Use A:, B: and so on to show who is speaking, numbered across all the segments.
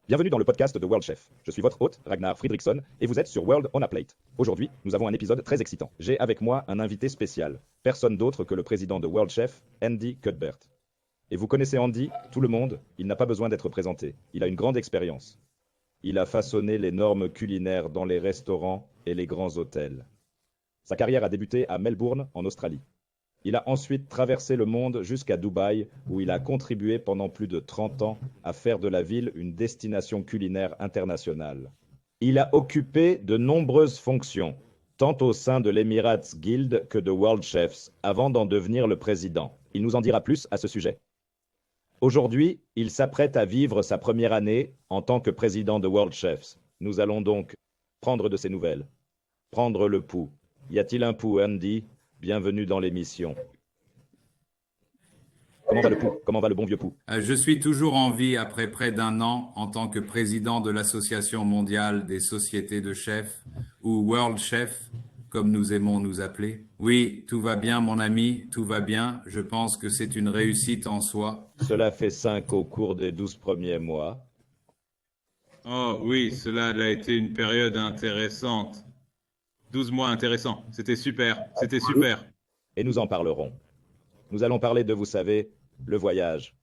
A: Bienvenue dans le podcast de World Chef. Je suis votre hôte, Ragnar Fridriksson, et vous êtes sur World on a Plate. Aujourd'hui, nous avons un épisode très excitant. J'ai avec moi un invité spécial, personne d'autre que le président de World Chef, Andy Cuthbert. Et vous connaissez Andy, tout le monde, il n'a pas besoin d'être présenté. Il a une grande expérience. Il a façonné les normes culinaires dans les restaurants et les grands hôtels. Sa carrière a débuté à Melbourne, en Australie. Il a ensuite traversé le monde jusqu'à Dubaï, où il a contribué pendant plus de 30 ans à faire de la ville une destination culinaire internationale. Il a occupé de nombreuses fonctions, tant au sein de l'Emirates Guild que de World Chefs, avant d'en devenir le président. Il nous en dira plus à ce sujet. Aujourd'hui, il s'apprête à vivre sa première année en tant que président de World Chefs. Nous allons donc prendre de ses nouvelles, prendre le pouls. Y a-t-il un pouls, Andy ? Bienvenue dans l'émission. Comment va le pouls ? Comment va le bon vieux pouls ?
B: Je suis toujours en vie après près d'un an en tant que président de l'Association mondiale des sociétés de chefs, ou World Chef, comme nous aimons nous appeler. Oui, tout va bien mon ami, tout va bien. Je pense que c'est une réussite en soi.
A: Cela fait 5 au cours des 12 premiers mois.
C: Oh oui, cela a été une période intéressante. 12 mois intéressants, c'était super.
A: Et nous en parlerons. Nous allons parler de, vous savez, le voyage,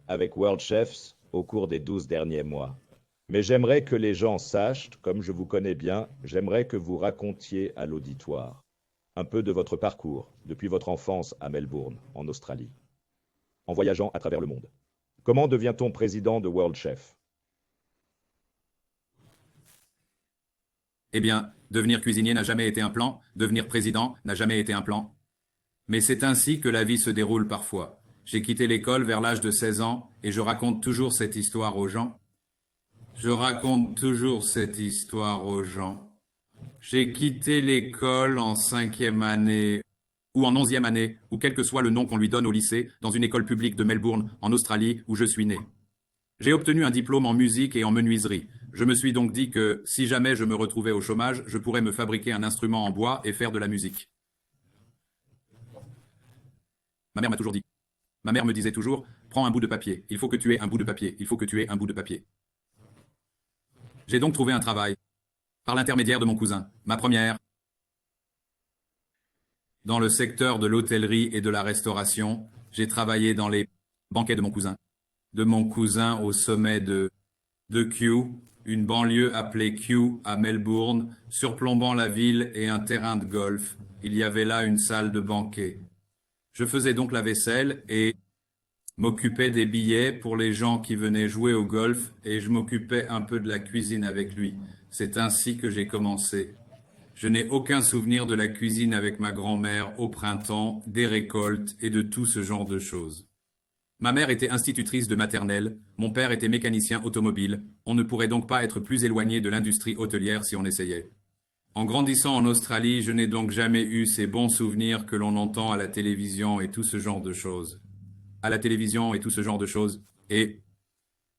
A: avec World Chefs au cours des 12 derniers mois. Mais j'aimerais que les gens sachent, comme je vous connais bien, j'aimerais que vous racontiez à l'auditoire un peu de votre parcours, depuis votre enfance à Melbourne, en Australie, en voyageant à travers le monde. Comment devient-on président de World Chef ?
B: Eh bien, devenir cuisinier n'a jamais été un plan, devenir président n'a jamais été un plan. Mais c'est ainsi que la vie se déroule parfois. J'ai quitté l'école vers l'âge de 16 ans et je raconte toujours cette histoire aux gens. J'ai quitté l'école en 5e année ou en 11e année, ou quel que soit le nom qu'on lui donne au lycée, dans une école publique de Melbourne, en Australie, où je suis né. J'ai obtenu un diplôme en musique et en menuiserie. Je me suis donc dit que, si jamais je me retrouvais au chômage, je pourrais me fabriquer un instrument en bois et faire de la musique. Ma mère m'a toujours dit. Ma mère me disait toujours, prends un bout de papier, il faut que tu aies un bout de papier, il faut que tu aies un bout de papier. J'ai donc trouvé un travail, par l'intermédiaire de mon cousin, ma première, dans le secteur de l'hôtellerie et de la restauration. J'ai travaillé dans les banquets de mon cousin au sommet de Kew, une banlieue appelée Kew à Melbourne, surplombant la ville et un terrain de golf. Il y avait là une salle de banquet. Je faisais donc la vaisselle et m'occupais des billets pour les gens qui venaient jouer au golf et je m'occupais un peu de la cuisine avec lui. C'est ainsi que j'ai commencé. Je n'ai aucun souvenir de la cuisine avec ma grand-mère au printemps, des récoltes et de tout ce genre de choses. Ma mère était institutrice de maternelle, mon père était mécanicien automobile. On ne pourrait donc pas être plus éloigné de l'industrie hôtelière si on essayait. En grandissant en Australie, je n'ai donc jamais eu ces bons souvenirs que l'on entend à la télévision et tout ce genre de choses.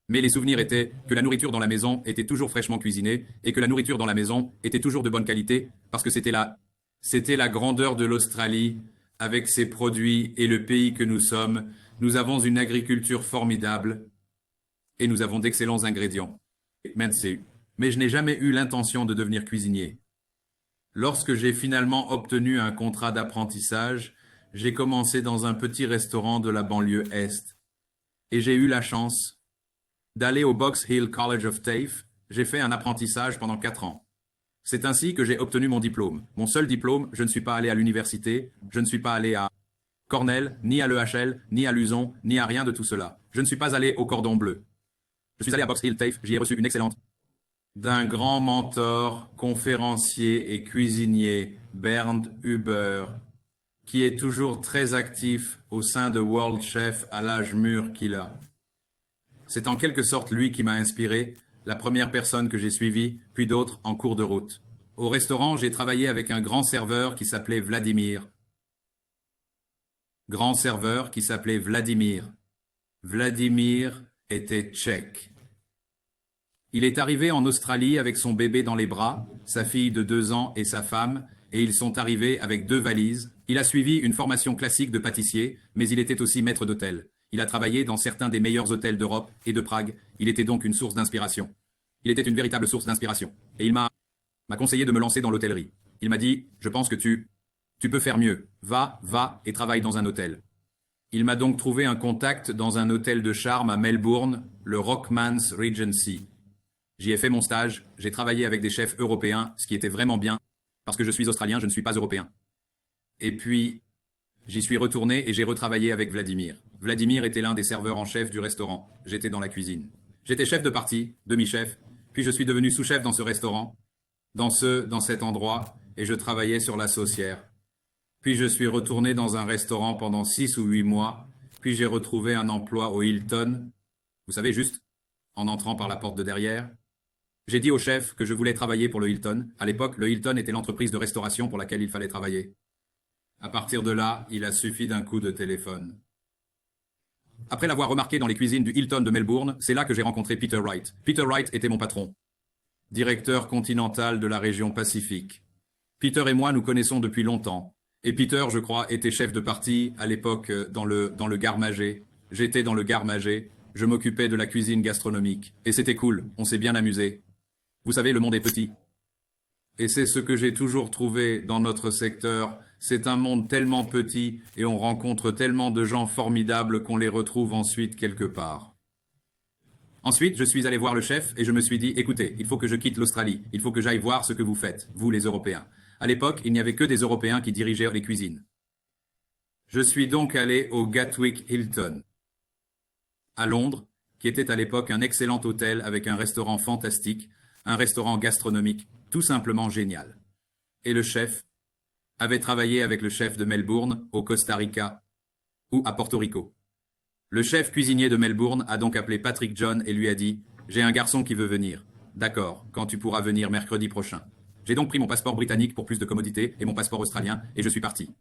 B: Mais les souvenirs étaient que la nourriture dans la maison était toujours fraîchement cuisinée et que la nourriture dans la maison était toujours de bonne qualité parce que c'était la grandeur de l'Australie avec ses produits et le pays que nous sommes. Nous avons une agriculture formidable et nous avons d'excellents ingrédients. Mais je n'ai jamais eu l'intention de devenir cuisinier. Lorsque j'ai finalement obtenu un contrat d'apprentissage, j'ai commencé dans un petit restaurant de la banlieue Est. Et j'ai eu la chance d'aller au Box Hill College of TAFE. J'ai fait un apprentissage pendant 4 ans. C'est ainsi que j'ai obtenu mon diplôme. Mon seul diplôme, je ne suis pas allé à l'université, je ne suis pas allé à Cornell, ni à l'EHL, ni à Luson, ni à rien de tout cela. Je ne suis pas allé au Cordon Bleu. Je suis allé à Box Hill TAFE, j'y ai reçu une excellente d'un grand mentor, conférencier et cuisinier, Bernd Huber, qui est toujours très actif au sein de World Chef à l'âge mûr qu'il a. C'est en quelque sorte lui qui m'a inspiré, la première personne que j'ai suivie, puis d'autres en cours de route. Au restaurant, j'ai travaillé avec un grand serveur qui s'appelait Vladimir. Vladimir était tchèque. Il est arrivé en Australie avec son bébé dans les bras, sa fille de 2 ans et sa femme, et ils sont arrivés avec 2 valises. Il a suivi une formation classique de pâtissier, mais il était aussi maître d'hôtel. Il a travaillé dans certains des meilleurs hôtels d'Europe et de Prague. Il était donc une source d'inspiration. Il était une véritable source d'inspiration. Et il m'a conseillé de me lancer dans l'hôtellerie. Il m'a dit, je pense que tu peux faire mieux. Va et travaille dans un hôtel. Il m'a donc trouvé un contact dans un hôtel de charme à Melbourne, le Rockman's Regency. J'y ai fait mon stage, j'ai travaillé avec des chefs européens, ce qui était vraiment bien, parce que je suis australien, je ne suis pas européen. Et puis, j'y suis retourné et j'ai retravaillé avec Vladimir. Vladimir était l'un des serveurs en chef du restaurant. J'étais dans la cuisine. J'étais chef de partie, demi-chef, puis je suis devenu sous-chef dans ce restaurant, dans cet endroit, et je travaillais sur la saucière. Puis je suis retourné dans un restaurant pendant 6 ou 8 mois, puis j'ai retrouvé un emploi au Hilton. Vous savez, juste en entrant par la porte de derrière. J'ai dit au chef que je voulais travailler pour le Hilton. À l'époque, le Hilton était l'entreprise de restauration pour laquelle il fallait travailler. À partir de là, il a suffi d'un coup de téléphone. Après l'avoir remarqué dans les cuisines du Hilton de Melbourne, c'est là que j'ai rencontré Peter Wright. Peter Wright était mon patron, directeur continental de la région Pacifique. Peter et moi nous connaissons depuis longtemps. Et Peter, je crois, était chef de partie à l'époque dans le Garmagé. J'étais dans le Garmagé. Je m'occupais de la cuisine gastronomique. Et c'était cool, on s'est bien amusé. Vous savez, le monde est petit. Et c'est ce que j'ai toujours trouvé dans notre secteur. C'est un monde tellement petit et on rencontre tellement de gens formidables qu'on les retrouve ensuite quelque part. Ensuite, je suis allé voir le chef et je me suis dit, écoutez, il faut que je quitte l'Australie. Il faut que j'aille voir ce que vous faites, vous les Européens. À l'époque, il n'y avait que des Européens qui dirigeaient les cuisines. Je suis donc allé au Gatwick Hilton, à Londres, qui était à l'époque un excellent hôtel avec un restaurant fantastique, un restaurant gastronomique tout simplement génial. Et le chef avait travaillé avec le chef de Melbourne, au Costa Rica, ou à Porto Rico. Le chef cuisinier de Melbourne a donc appelé Patrick John et lui a dit « J'ai un garçon qui veut venir. D'accord, quand tu pourras venir mercredi prochain. » J'ai donc pris mon passeport britannique pour plus de commodité et mon passeport australien et je suis parti.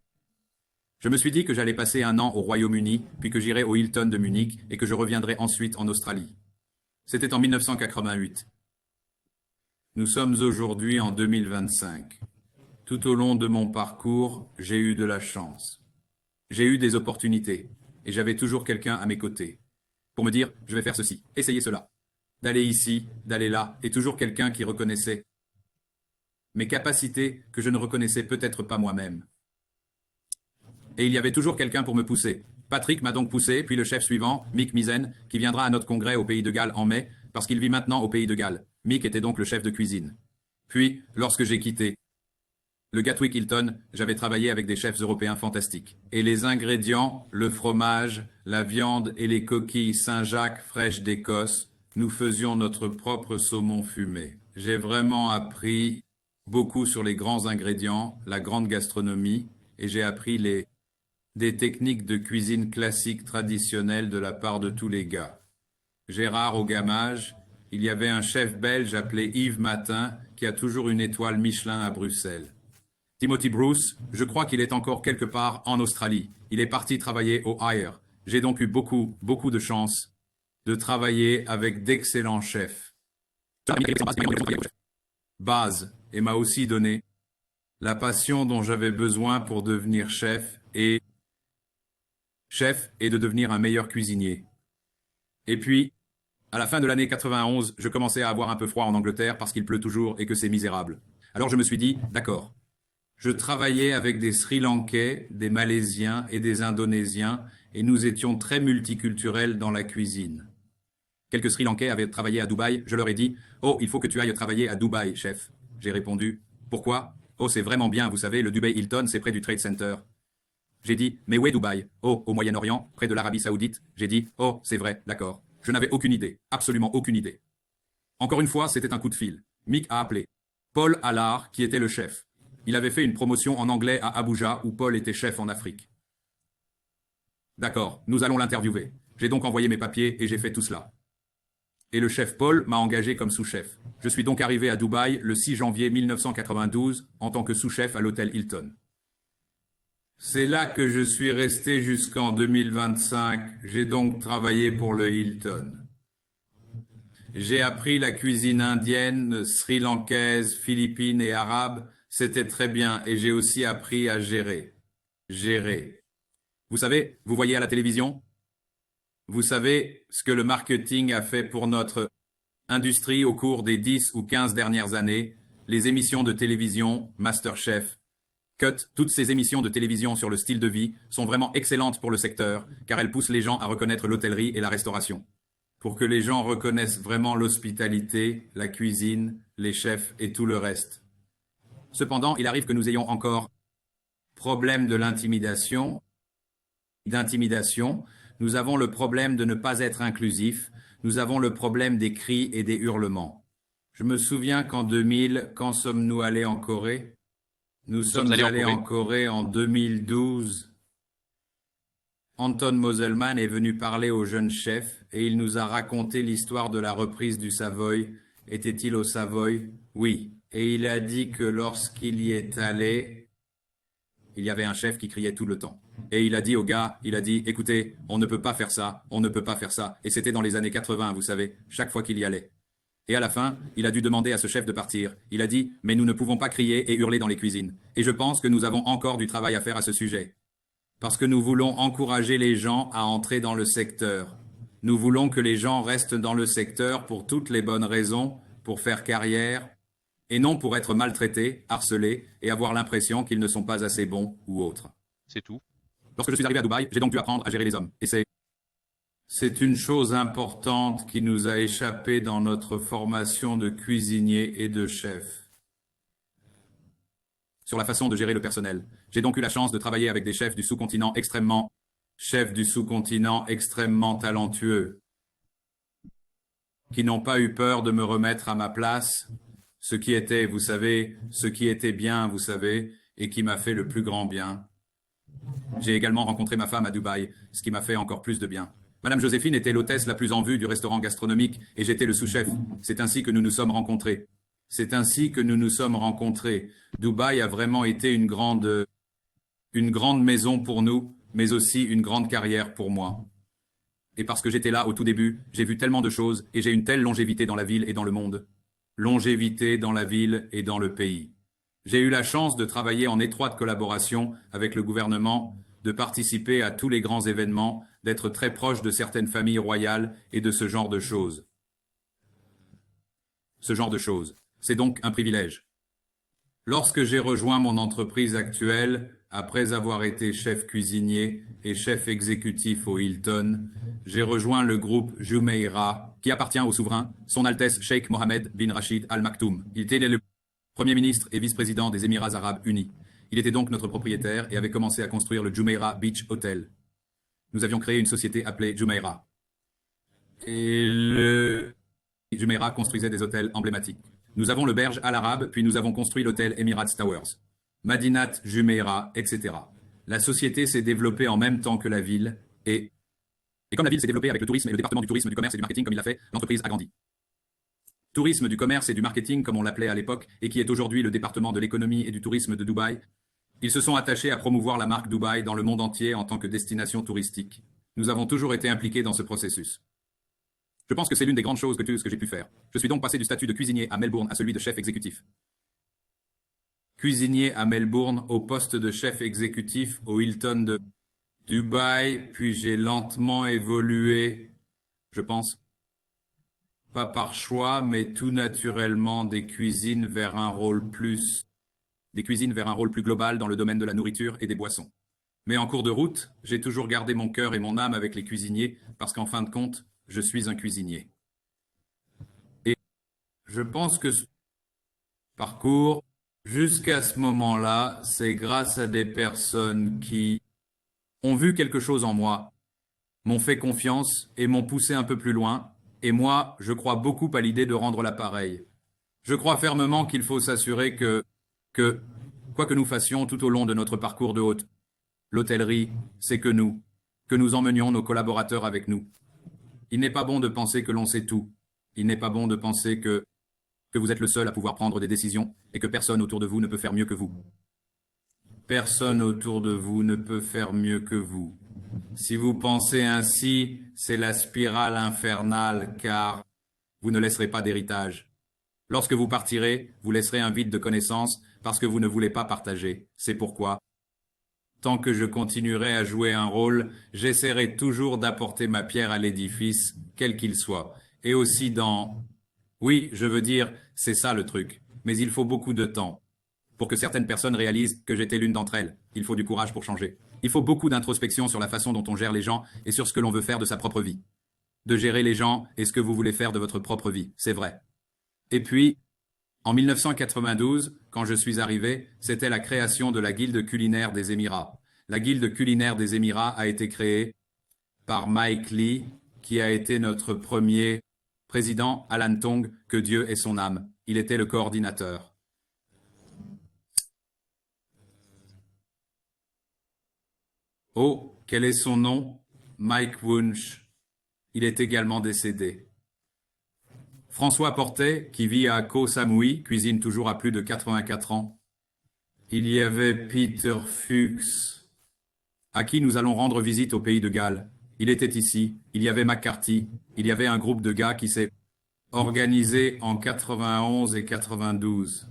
B: Je me suis dit que j'allais passer 1 an au Royaume-Uni, puis que j'irais au Hilton de Munich et que je reviendrais ensuite en Australie. C'était en 1988. Nous sommes aujourd'hui en 2025. Tout au long de mon parcours, j'ai eu de la chance. J'ai eu des opportunités et j'avais toujours quelqu'un à mes côtés pour me dire « je vais faire ceci, essayez cela ». D'aller ici, d'aller là, et toujours quelqu'un qui reconnaissait mes capacités que je ne reconnaissais peut-être pas moi-même. Et il y avait toujours quelqu'un pour me pousser. Patrick m'a donc poussé, puis le chef suivant, Mick Misen, qui viendra à notre congrès au Pays de Galles en mai, parce qu'il vit maintenant au Pays de Galles. Mick était donc le chef de cuisine. Puis, lorsque j'ai quitté le Gatwick Hilton, j'avais travaillé avec des chefs européens fantastiques. Et les ingrédients, le fromage, la viande et les coquilles Saint-Jacques fraîches d'Écosse, nous faisions notre propre saumon fumé. J'ai vraiment appris beaucoup sur les grands ingrédients, la grande gastronomie, et j'ai appris des techniques de cuisine classique traditionnelle de la part de tous les gars. Gérard au Gamage, il y avait un chef belge appelé Yves Matin qui a toujours une étoile Michelin à Bruxelles. Timothy Bruce, je crois qu'il est encore quelque part en Australie. Il est parti travailler au Hire. J'ai donc eu beaucoup de chance de travailler avec d'excellents chefs. Base, et m'a aussi donné la passion dont j'avais besoin pour devenir chef et de devenir un meilleur cuisinier. Et puis, à la fin de l'année 91, je commençais à avoir un peu froid en Angleterre parce qu'il pleut toujours et que c'est misérable. Alors je me suis dit, d'accord. Je travaillais avec des Sri Lankais, des Malaisiens et des Indonésiens et nous étions très multiculturels dans la cuisine. Quelques Sri Lankais avaient travaillé à Dubaï. Je leur ai dit « Oh, il faut que tu ailles travailler à Dubaï, chef. » J'ai répondu « Pourquoi ? Oh, c'est vraiment bien, vous savez, le Dubai Hilton, c'est près du Trade Center. » J'ai dit « Mais où est Dubaï ? Oh, au Moyen-Orient, près de l'Arabie Saoudite. » J'ai dit « Oh, c'est vrai, d'accord. » Je n'avais aucune idée, absolument aucune idée. Encore une fois, c'était un coup de fil. Mick a appelé. Paul Allard, qui était le chef. Il avait fait une promotion en anglais à Abuja, où Paul était chef en Afrique. D'accord, nous allons l'interviewer. J'ai donc envoyé mes papiers et j'ai fait tout cela. Et le chef Paul m'a engagé comme sous-chef. Je suis donc arrivé à Dubaï le 6 janvier 1992 en tant que sous-chef à l'hôtel Hilton. C'est là que je suis resté jusqu'en 2025. J'ai donc travaillé pour le Hilton. J'ai appris la cuisine indienne, sri-lankaise, philippine et arabe. C'était très bien et j'ai aussi appris à gérer. Gérer. Vous savez, vous voyez à la télévision Vous savez ce que le marketing a fait pour notre industrie au cours des 10 ou 15 dernières années? Les émissions de télévision, MasterChef, Cut, toutes ces émissions de télévision sur le style de vie sont vraiment excellentes pour le secteur, car elles poussent les gens à reconnaître l'hôtellerie et la restauration. Pour que les gens reconnaissent vraiment l'hospitalité, la cuisine, les chefs et tout le reste. Cependant, il arrive que nous ayons encore problème de d'intimidation. Nous avons le problème de ne pas être inclusif. Nous avons le problème des cris et des hurlements. Je me souviens qu'en 2000, quand sommes-nous allés en Corée? Nous sommes allés en Corée en 2012. Anton Moselman est venu parler aux jeunes chefs et il nous a raconté l'histoire de la reprise du Savoy. Était-il au Savoy? Oui. Et il a dit que lorsqu'il y est allé, il y avait un chef qui criait tout le temps. Et il a dit aux gars, il a dit, écoutez, on ne peut pas faire ça, on ne peut pas faire ça. Et c'était dans les années 80, vous savez, chaque fois qu'il y allait. Et à la fin, il a dû demander à ce chef de partir. Il a dit, mais nous ne pouvons pas crier et hurler dans les cuisines. Et je pense que nous avons encore du travail à faire à ce sujet. Parce que nous voulons encourager les gens à entrer dans le secteur. Nous voulons que les gens restent dans le secteur pour toutes les bonnes raisons, pour faire carrière, et non pour être maltraités, harcelés, et avoir l'impression qu'ils ne sont pas assez bons ou autres.
D: C'est tout.
B: Lorsque je suis arrivé à Dubaï, j'ai donc dû apprendre à gérer les hommes. Et c'est une chose importante qui nous a échappé dans notre formation de cuisinier et de chef. Sur la façon de gérer le personnel. J'ai donc eu la chance de travailler avec des chefs du sous-continent extrêmement talentueux, qui n'ont pas eu peur de me remettre à ma place, ce qui était, vous savez, ce qui était bien, vous savez, et qui m'a fait le plus grand bien. J'ai également rencontré ma femme à Dubaï, ce qui m'a fait encore plus de bien. Madame Joséphine était l'hôtesse la plus en vue du restaurant gastronomique et j'étais le sous-chef. C'est ainsi que nous nous sommes rencontrés. Dubaï a vraiment été une grande maison pour nous, mais aussi une grande carrière pour moi. Et parce que j'étais là au tout début, j'ai vu tellement de choses et j'ai une telle longévité dans la ville et dans le monde. Longévité dans la ville et dans le pays. J'ai eu la chance de travailler en étroite collaboration avec le gouvernement, de participer à tous les grands événements, d'être très proche de certaines familles royales et de ce genre de choses. C'est donc un privilège. Lorsque j'ai rejoint mon entreprise actuelle, après avoir été chef cuisinier et chef exécutif au Hilton, j'ai rejoint le groupe Jumeirah, qui appartient au souverain, Son Altesse Sheikh Mohammed bin Rachid Al Maktoum. Il était le Premier ministre et vice-président des Émirats arabes unis. Il était donc notre propriétaire et avait commencé à construire le Jumeirah Beach Hotel. Nous avions créé une société appelée Jumeirah. Et le Jumeirah construisait des hôtels emblématiques. Nous avons le Berge Al Arab, puis nous avons construit l'hôtel Emirates Towers, Madinat Jumeirah, etc. La société s'est développée en même temps que la ville, et comme la ville s'est développée avec le tourisme et le département du tourisme, du commerce et du marketing comme il l'a fait, l'entreprise a grandi. Tourisme, du commerce et du marketing, comme on l'appelait à l'époque, et qui est aujourd'hui le département de l'économie et du tourisme de Dubaï, ils se sont attachés à promouvoir la marque Dubaï dans le monde entier en tant que destination touristique. Nous avons toujours été impliqués dans ce processus. Je pense que c'est l'une des grandes choses que j'ai pu faire. Je suis donc passé du statut de cuisinier à Melbourne à celui de chef exécutif. Cuisinier à Melbourne au poste de chef exécutif au Hilton de Dubaï, puis j'ai lentement évolué, je pense, pas par choix, mais tout naturellement des cuisines vers un rôle plus global dans le domaine de la nourriture et des boissons. Mais en cours de route, j'ai toujours gardé mon cœur et mon âme avec les cuisiniers, parce qu'en fin de compte, je suis un cuisinier. Et je pense que ce parcours, jusqu'à ce moment-là, c'est grâce à des personnes qui ont vu quelque chose en moi, m'ont fait confiance et m'ont poussé un peu plus loin. Et moi, je crois beaucoup à l'idée de rendre l'appareil. Je crois fermement qu'il faut s'assurer que, quoi que nous fassions tout au long de notre parcours de l'hôtellerie, c'est que nous emmenions nos collaborateurs avec nous. Il n'est pas bon de penser que l'on sait tout. Il n'est pas bon de penser que vous êtes le seul à pouvoir prendre des décisions et que personne autour de vous ne peut faire mieux que vous. Personne autour de vous ne peut faire mieux que vous. Si vous pensez ainsi, c'est la spirale infernale, car vous ne laisserez pas d'héritage. Lorsque vous partirez, vous laisserez un vide de connaissances parce que vous ne voulez pas partager. C'est pourquoi Tant que je continuerai à jouer un rôle, j'essaierai toujours d'apporter ma pierre à l'édifice, quel qu'il soit. Et aussi dans... Oui, je veux dire, c'est ça le truc. Mais il faut beaucoup de temps pour que certaines personnes réalisent que j'étais l'une d'entre elles. Il faut du courage pour changer. Il faut beaucoup d'introspection sur la façon dont on gère les gens et sur ce que l'on veut faire de sa propre vie. De gérer les gens et ce que vous voulez faire de votre propre vie, c'est vrai. Et puis, en 1992, quand je suis arrivé, c'était la création de la Guilde culinaire des Émirats. La Guilde culinaire des Émirats a été créée par Mike Lee, qui a été notre premier président, Alan Tong, que Dieu ait son âme. Il était le coordinateur. Oh, quel est son nom? Mike Wunsch. Il est également décédé. François Portet, qui vit à Koh Samui, cuisine toujours à plus de 84 ans. Il y avait Peter Fuchs, à qui nous allons rendre visite au pays de Galles. Il était ici, il y avait McCarthy, il y avait un groupe de gars qui s'est organisé en 91 et 92.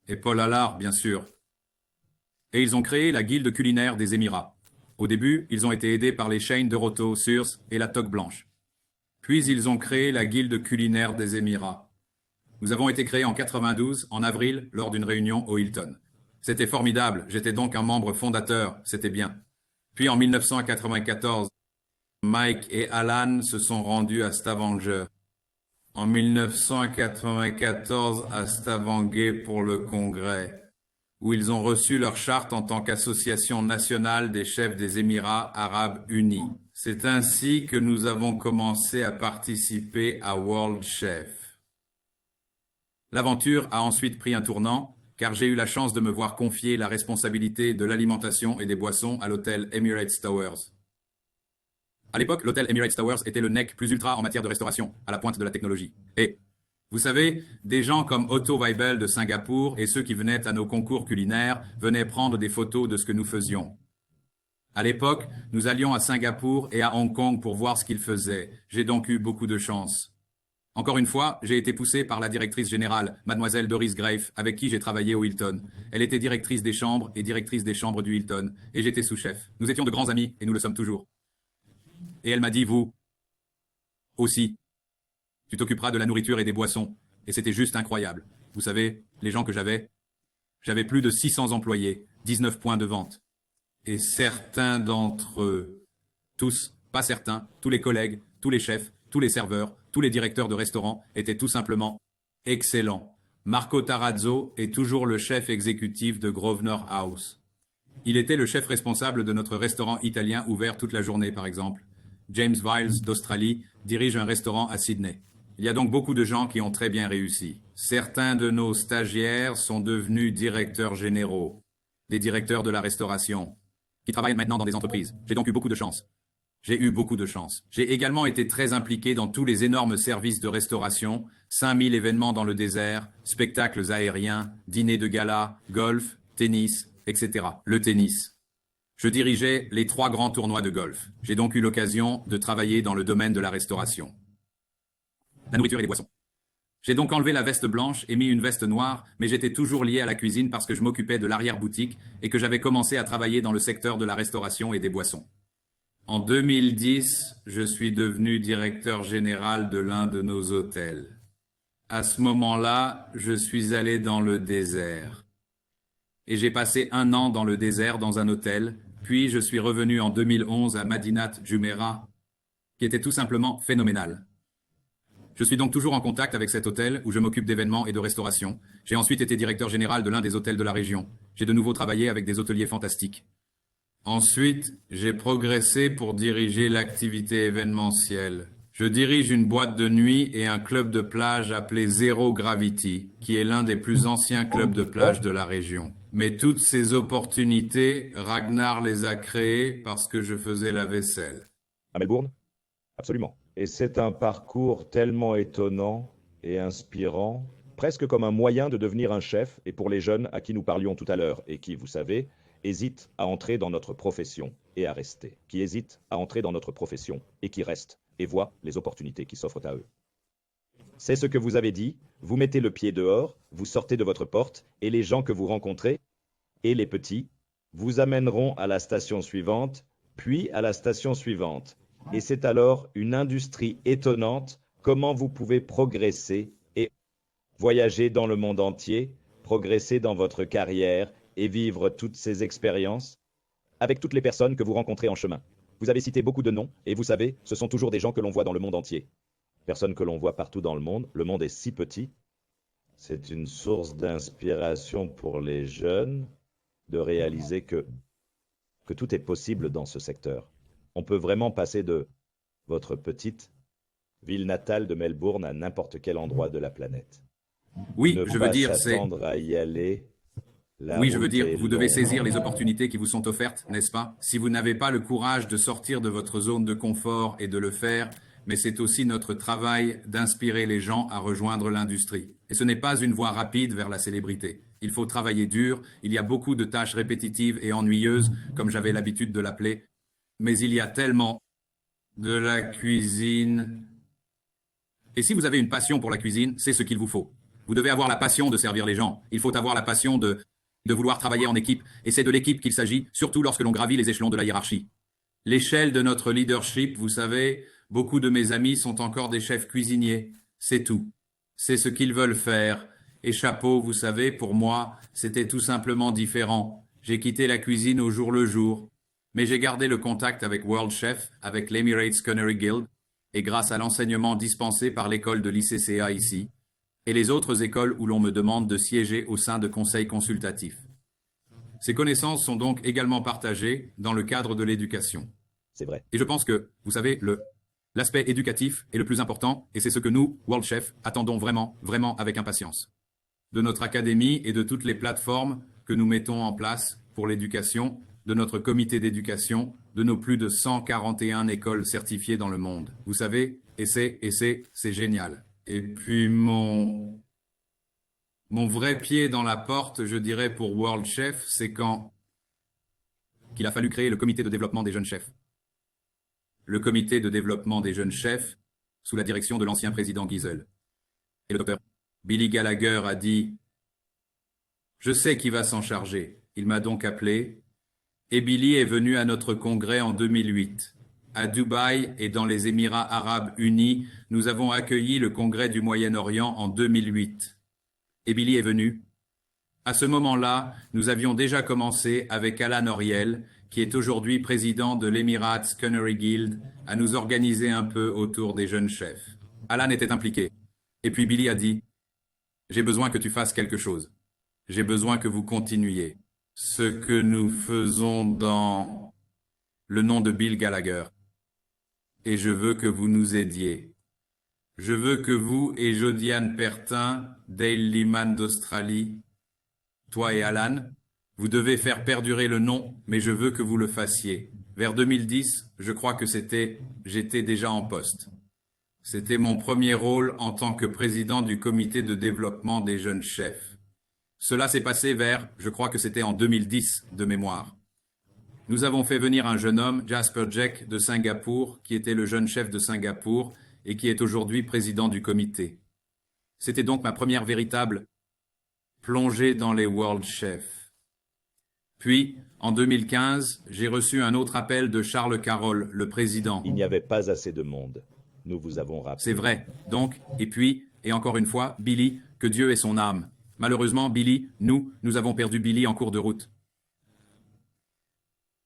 B: Et Paul Allard, bien sûr. Et ils ont créé la Guilde culinaire des Émirats. Au début, ils ont été aidés par les Shane de Roto, Sears et la Toque Blanche. Puis ils ont créé la Guilde culinaire des Émirats. Nous avons été créés en 92, en avril, lors d'une réunion au Hilton. C'était formidable, j'étais donc un membre fondateur, c'était bien. Puis en 1994, Mike et Alan se sont rendus à Stavanger. En 1994, à Stavanger pour le congrès, où ils ont reçu leur charte en tant qu'association nationale des chefs des Émirats arabes unis. C'est ainsi que nous avons commencé à participer à World Chef. L'aventure a ensuite pris un tournant, car j'ai eu la chance de me voir confier la responsabilité de l'alimentation et des boissons à l'hôtel Emirates Towers. À l'époque, l'hôtel Emirates Towers était le nec plus ultra en matière de restauration, à la pointe de la technologie. Et, vous savez, des gens comme Otto Weibel de Singapour et ceux qui venaient à nos concours culinaires venaient prendre des photos de ce que nous faisions. À l'époque, nous allions à Singapour et à Hong Kong pour voir ce qu'ils faisaient. J'ai donc eu beaucoup de chance. Encore une fois, j'ai été poussé par la directrice générale, mademoiselle Doris Grafe, avec qui j'ai travaillé au Hilton. Elle était directrice des chambres et directrice des chambres du Hilton, et j'étais sous-chef. Nous étions de grands amis, et nous le sommes toujours. Et elle m'a dit, vous aussi, tu t'occuperas de la nourriture et des boissons. Et c'était juste incroyable. Vous savez, les gens que j'avais plus de 600 employés, 19 points de vente. Et certains d'entre eux, tous, pas certains, tous les collègues, tous les chefs, tous les serveurs, tous les directeurs de restaurants étaient tout simplement excellents. Marco Tarazzo est toujours le chef exécutif de Grosvenor House. Il était le chef responsable de notre restaurant italien ouvert toute la journée, par exemple. James Viles d'Australie dirige un restaurant à Sydney. Il y a donc beaucoup de gens qui ont très bien réussi. Certains de nos stagiaires sont devenus directeurs généraux, des directeurs de la restauration, qui travaillent maintenant dans des entreprises. J'ai donc eu beaucoup de chance. J'ai eu beaucoup de chance. J'ai également été très impliqué dans tous les énormes services de restauration, 5000 événements dans le désert, spectacles aériens, dîners de gala, golf, tennis, etc. Le tennis. Je dirigeais les 3 grands tournois de golf. J'ai donc eu l'occasion de travailler dans le domaine de la restauration. La nourriture et les boissons. J'ai donc enlevé la veste blanche et mis une veste noire, mais j'étais toujours lié à la cuisine parce que je m'occupais de l'arrière-boutique et que j'avais commencé à travailler dans le secteur de la restauration et des boissons. En 2010, je suis devenu directeur général de l'un de nos hôtels. À ce moment-là, je suis allé dans le désert. Et j'ai passé 1 an dans le désert dans un hôtel, puis je suis revenu en 2011 à Madinat Jumeirah, qui était tout simplement phénoménal. Je suis donc toujours en contact avec cet hôtel où je m'occupe d'événements et de restauration. J'ai ensuite été directeur général de l'un des hôtels de la région. J'ai de nouveau travaillé avec des hôteliers fantastiques. Ensuite, j'ai progressé pour diriger l'activité événementielle. Je dirige une boîte de nuit et un club de plage appelé Zero Gravity, qui est l'un des plus anciens clubs de plage de la région. Mais toutes ces opportunités, Ragnar les a créées parce que je faisais la vaisselle.
A: À Melbourne? Absolument. Et c'est un parcours tellement étonnant et inspirant, presque comme un moyen de devenir un chef, et pour les jeunes à qui nous parlions tout à l'heure, et qui, vous savez, hésitent à entrer dans notre profession et à rester, qui hésitent à entrer dans notre profession et qui restent, et voient les opportunités qui s'offrent à eux. C'est ce que vous avez dit, vous mettez le pied dehors, vous sortez de votre porte, et les gens que vous rencontrez, et les petits, vous amèneront à la station suivante, puis à la station suivante. Et c'est alors une industrie étonnante comment vous pouvez progresser et voyager dans le monde entier, progresser dans votre carrière et vivre toutes ces expériences avec toutes les personnes que vous rencontrez en chemin. Vous avez cité beaucoup de noms, et vous savez, ce sont toujours des gens que l'on voit dans le monde entier. Personnes que l'on voit partout dans le monde est si petit. C'est une source d'inspiration pour les jeunes de réaliser que tout est possible dans ce secteur. On peut vraiment passer de votre petite ville natale de Melbourne à n'importe quel endroit de la planète.
B: Oui,
A: Ne
B: je veux
A: pas
B: dire,
A: s'attendre à y aller. La
B: Oui, je veux
A: route
B: dire,
A: est
B: vous devez
A: longue.
B: saisir les opportunités qui vous sont offertes, n'est-ce pas? Si vous n'avez pas le courage de sortir de votre zone de confort et de le faire, mais c'est aussi notre travail d'inspirer les gens à rejoindre l'industrie. Et ce n'est pas une voie rapide vers la célébrité. Il faut travailler dur, il y a beaucoup de tâches répétitives et ennuyeuses, comme j'avais l'habitude de l'appeler, mais il y a tellement de la cuisine. Et si vous avez une passion pour la cuisine, c'est ce qu'il vous faut. Vous devez avoir la passion de servir les gens. Il faut avoir la passion de vouloir travailler en équipe. Et c'est de l'équipe qu'il s'agit, surtout lorsque l'on gravit les échelons de la hiérarchie. L'échelle de notre leadership, vous savez, beaucoup de mes amis sont encore des chefs cuisiniers. C'est tout. C'est ce qu'ils veulent faire. Et chapeau, vous savez, pour moi, c'était tout simplement différent. J'ai quitté la cuisine au jour le jour. Mais j'ai gardé le contact avec World Chef, avec l'Emirates Culinary Guild, et grâce à l'enseignement dispensé par l'école de l'ICCA ici, et les autres écoles où l'on me demande de siéger au sein de conseils consultatifs. Ces connaissances sont donc également partagées dans le cadre de l'éducation.
A: C'est vrai.
B: Et je pense que, vous savez, l'aspect éducatif est le plus important, et c'est ce que nous, World Chef, attendons vraiment, vraiment avec impatience. De notre académie et de toutes les plateformes que nous mettons en place pour l'éducation, de notre comité d'éducation, de nos plus de 141 écoles certifiées dans le monde. Vous savez, c'est génial. Et puis mon vrai pied dans la porte, je dirais, pour World Chef, c'est quand qu'il a fallu créer le comité de développement des jeunes chefs. Le comité de développement des jeunes chefs, sous la direction de l'ancien président Giesel. Et le docteur Billy Gallagher a dit « Je sais qui va s'en charger ». Il m'a donc appelé, et Billy est venu à notre congrès en 2008. À Dubaï et dans les Émirats arabes unis, nous avons accueilli le congrès du Moyen-Orient en 2008. Et Billy est venu. À ce moment-là, nous avions déjà commencé avec Alan Oriel, qui est aujourd'hui président de l'Emirates Culinary Guild, à nous organiser un peu autour des jeunes chefs. Alan était impliqué. Et puis Billy a dit « J'ai besoin que tu fasses quelque chose. J'ai besoin que vous continuiez. Ce que nous faisons dans le nom de Bill Gallagher. Et je veux que vous nous aidiez. Je veux que vous et Jodiane Pertin, Dale Liman d'Australie, toi et Alan, vous devez faire perdurer le nom, mais je veux que vous le fassiez. Vers 2010, je crois que j'étais déjà en poste. C'était mon premier rôle en tant que président du comité de développement des jeunes chefs. Cela s'est passé je crois que c'était en 2010 de mémoire. Nous avons fait venir un jeune homme, Jasper Jack, de Singapour, qui était le jeune chef de Singapour et qui est aujourd'hui président du comité. C'était donc ma première véritable plongée dans les World Chefs. Puis, en 2015, j'ai reçu un autre appel de Charles Carroll, le président.
A: Il n'y avait pas assez de monde. Nous vous avons rappelé.
B: C'est vrai. Donc, et puis, et encore une fois, Billy, que Dieu ait son âme. Malheureusement, Billy, nous avons perdu Billy en cours de route.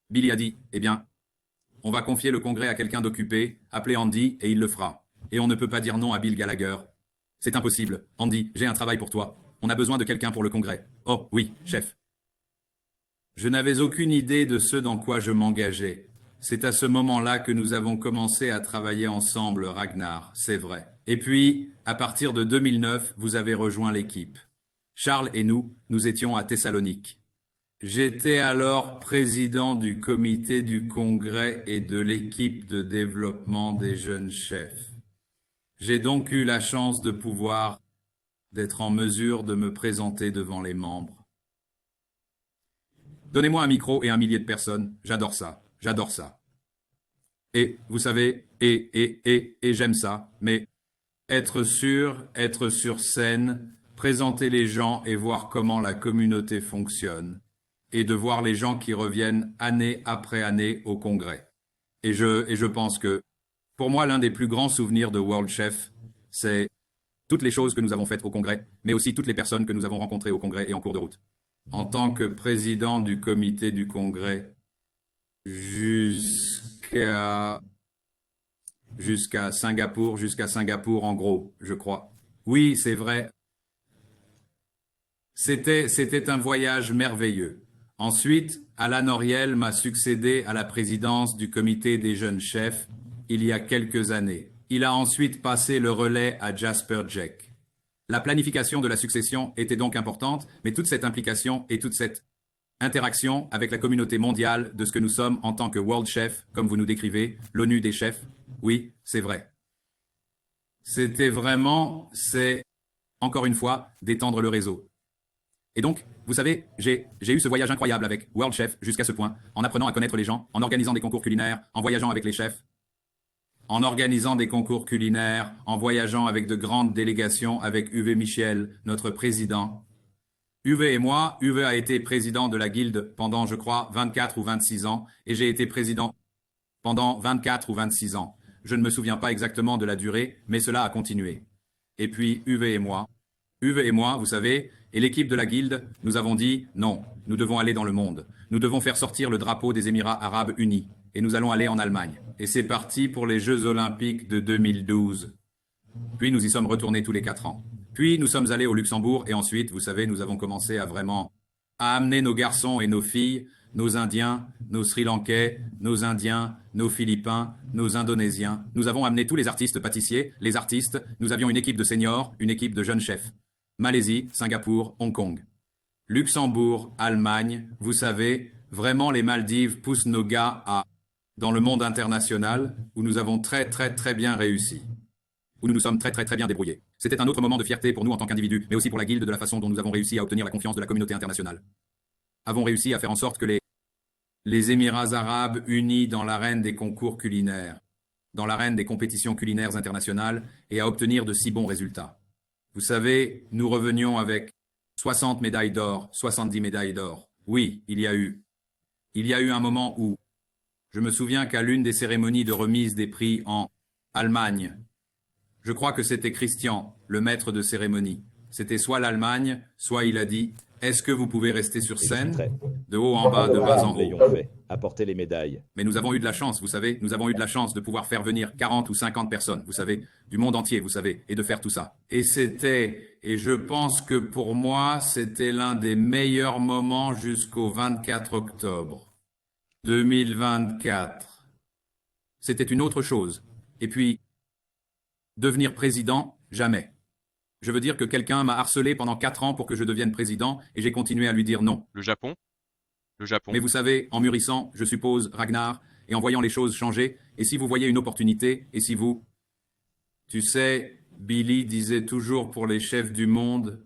B: Billy a dit, eh bien, on va confier le congrès à quelqu'un d'occupé, appelez Andy, et il le fera. Et on ne peut pas dire non à Bill Gallagher. C'est impossible. Andy, j'ai un travail pour toi. On a besoin de quelqu'un pour le congrès. Oh, oui, chef. Je n'avais aucune idée de ce dans quoi je m'engageais. C'est à ce moment-là que nous avons commencé à travailler ensemble, Ragnar, c'est vrai. Et puis, à partir de 2009, vous avez rejoint l'équipe. Charles et nous étions à Thessalonique. J'étais alors président du comité du congrès et de l'équipe de développement des jeunes chefs. J'ai donc eu la chance d'être en mesure de me présenter devant les membres. Donnez-moi un micro et 1 millier de personnes, j'adore ça. Et, vous savez, et j'aime ça, mais être sur scène, présenter les gens et voir comment la communauté fonctionne. et de voir les gens qui reviennent année après année au Congrès. Et je pense que, pour moi, l'un des plus grands souvenirs de World Chef, c'est toutes les choses que nous avons faites au Congrès, mais aussi toutes les personnes que nous avons rencontrées au Congrès et en cours de route. En tant que président du comité du Congrès, jusqu'à jusqu'à Singapour en gros, je crois. Oui, c'est vrai. C'était un voyage merveilleux. Ensuite, Alan Oriel m'a succédé à la présidence du comité des jeunes chefs il y a quelques années. Il a ensuite passé le relais à Jasper Jack. La planification de la succession était donc importante, mais toute cette implication et toute cette interaction avec la communauté mondiale de ce que nous sommes en tant que World Chef, comme vous nous décrivez, l'ONU des chefs, oui, c'est vrai. C'est, encore une fois, d'étendre le réseau. Et donc, vous savez, j'ai eu ce voyage incroyable avec World Chef jusqu'à ce point, en apprenant à connaître les gens, en organisant des concours culinaires, en voyageant avec les chefs, en organisant des concours culinaires, en voyageant avec de grandes délégations avec Uwe Michel, notre président. Uwe et moi, Uwe a été président de la Guilde pendant, je crois, 24 ou 26 ans, et j'ai été président pendant 24 ou 26 ans. Je ne me souviens pas exactement de la durée, mais cela a continué. Et puis, Uwe et moi, vous savez, et l'équipe de la Guilde, nous avons dit non, nous devons aller dans le monde. Nous devons faire sortir le drapeau des Émirats arabes unis. Et nous allons aller en Allemagne. Et c'est parti pour les Jeux olympiques de 2012. Puis nous y sommes retournés tous les 4 ans. Puis nous sommes allés au Luxembourg et ensuite, vous savez, nous avons commencé à amener nos garçons et nos filles, nos Indiens, nos Sri Lankais, nos Indiens, nos Philippins, nos Indonésiens. Nous avons amené tous les artistes pâtissiers, les artistes. Nous avions une équipe de seniors, une équipe de jeunes chefs. Malaisie, Singapour, Hong Kong. Luxembourg, Allemagne, vous savez, vraiment les Maldives poussent nos gars dans le monde international, où nous avons très bien réussi. Où nous nous sommes très bien débrouillés. C'était un autre moment de fierté pour nous en tant qu'individus, mais aussi pour la Guilde de la façon dont nous avons réussi à obtenir la confiance de la communauté internationale. Avons réussi à faire en sorte que les Émirats arabes unis dans l'arène des concours culinaires, dans l'arène des compétitions culinaires internationales, et à obtenir de si bons résultats. Vous savez, nous revenions avec 60 médailles d'or, 70 médailles d'or. Oui, il y a eu un moment où, je me souviens qu'à l'une des cérémonies de remise des prix en Allemagne, je crois que c'était Christian, le maître de cérémonie. C'était soit l'Allemagne, soit il a dit « Est-ce que vous pouvez rester sur scène ?» De haut en bas, de bas en haut.
A: L'ayons fait, apporter les médailles.
B: Mais nous avons eu de la chance, vous savez. Nous avons eu de la chance de pouvoir faire venir 40 ou 50 personnes, vous savez, du monde entier, vous savez, et de faire tout ça. Et je pense que pour moi, c'était l'un des meilleurs moments jusqu'au 24 octobre 2024. C'était une autre chose. Et puis, devenir président, jamais. Je veux dire que quelqu'un m'a harcelé pendant 4 ans pour que je devienne président et j'ai continué à lui dire non.
D: Le Japon? Le Japon.
B: Mais vous savez, en mûrissant, je suppose, Ragnar, et en voyant les choses changer, et si vous voyez une opportunité, et si vous... Tu sais, Billy disait toujours pour les chefs du monde...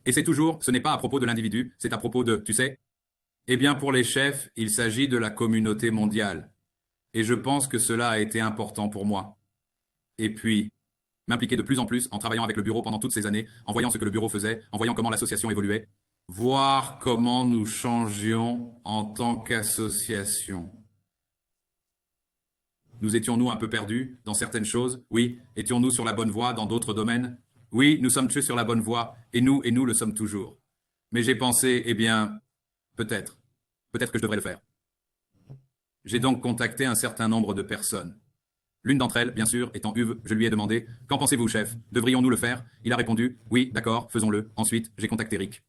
B: Et c'est toujours, ce n'est pas à propos de l'individu, c'est à propos de, tu sais... Eh bien, pour les chefs, il s'agit de la communauté mondiale. Et je pense que cela a été important pour moi. Et puis, m'impliquer de plus en plus en travaillant avec le bureau pendant toutes ces années, en voyant ce que le bureau faisait, en voyant comment l'association évoluait, voir comment nous changions en tant qu'association. Nous étions-nous un peu perdus dans certaines choses? Oui. Étions-nous sur la bonne voie dans d'autres domaines? Oui, nous sommes sur la bonne voie, et nous le sommes toujours. Mais j'ai pensé, eh bien, peut-être que je devrais le faire. J'ai donc contacté un certain nombre de personnes. L'une d'entre elles, bien sûr, étant Uwe, je lui ai demandé « Qu'en pensez-vous, chef? Devrions-nous le faire ?» Il a répondu « Oui, d'accord, faisons-le. » Ensuite, j'ai contacté Rick.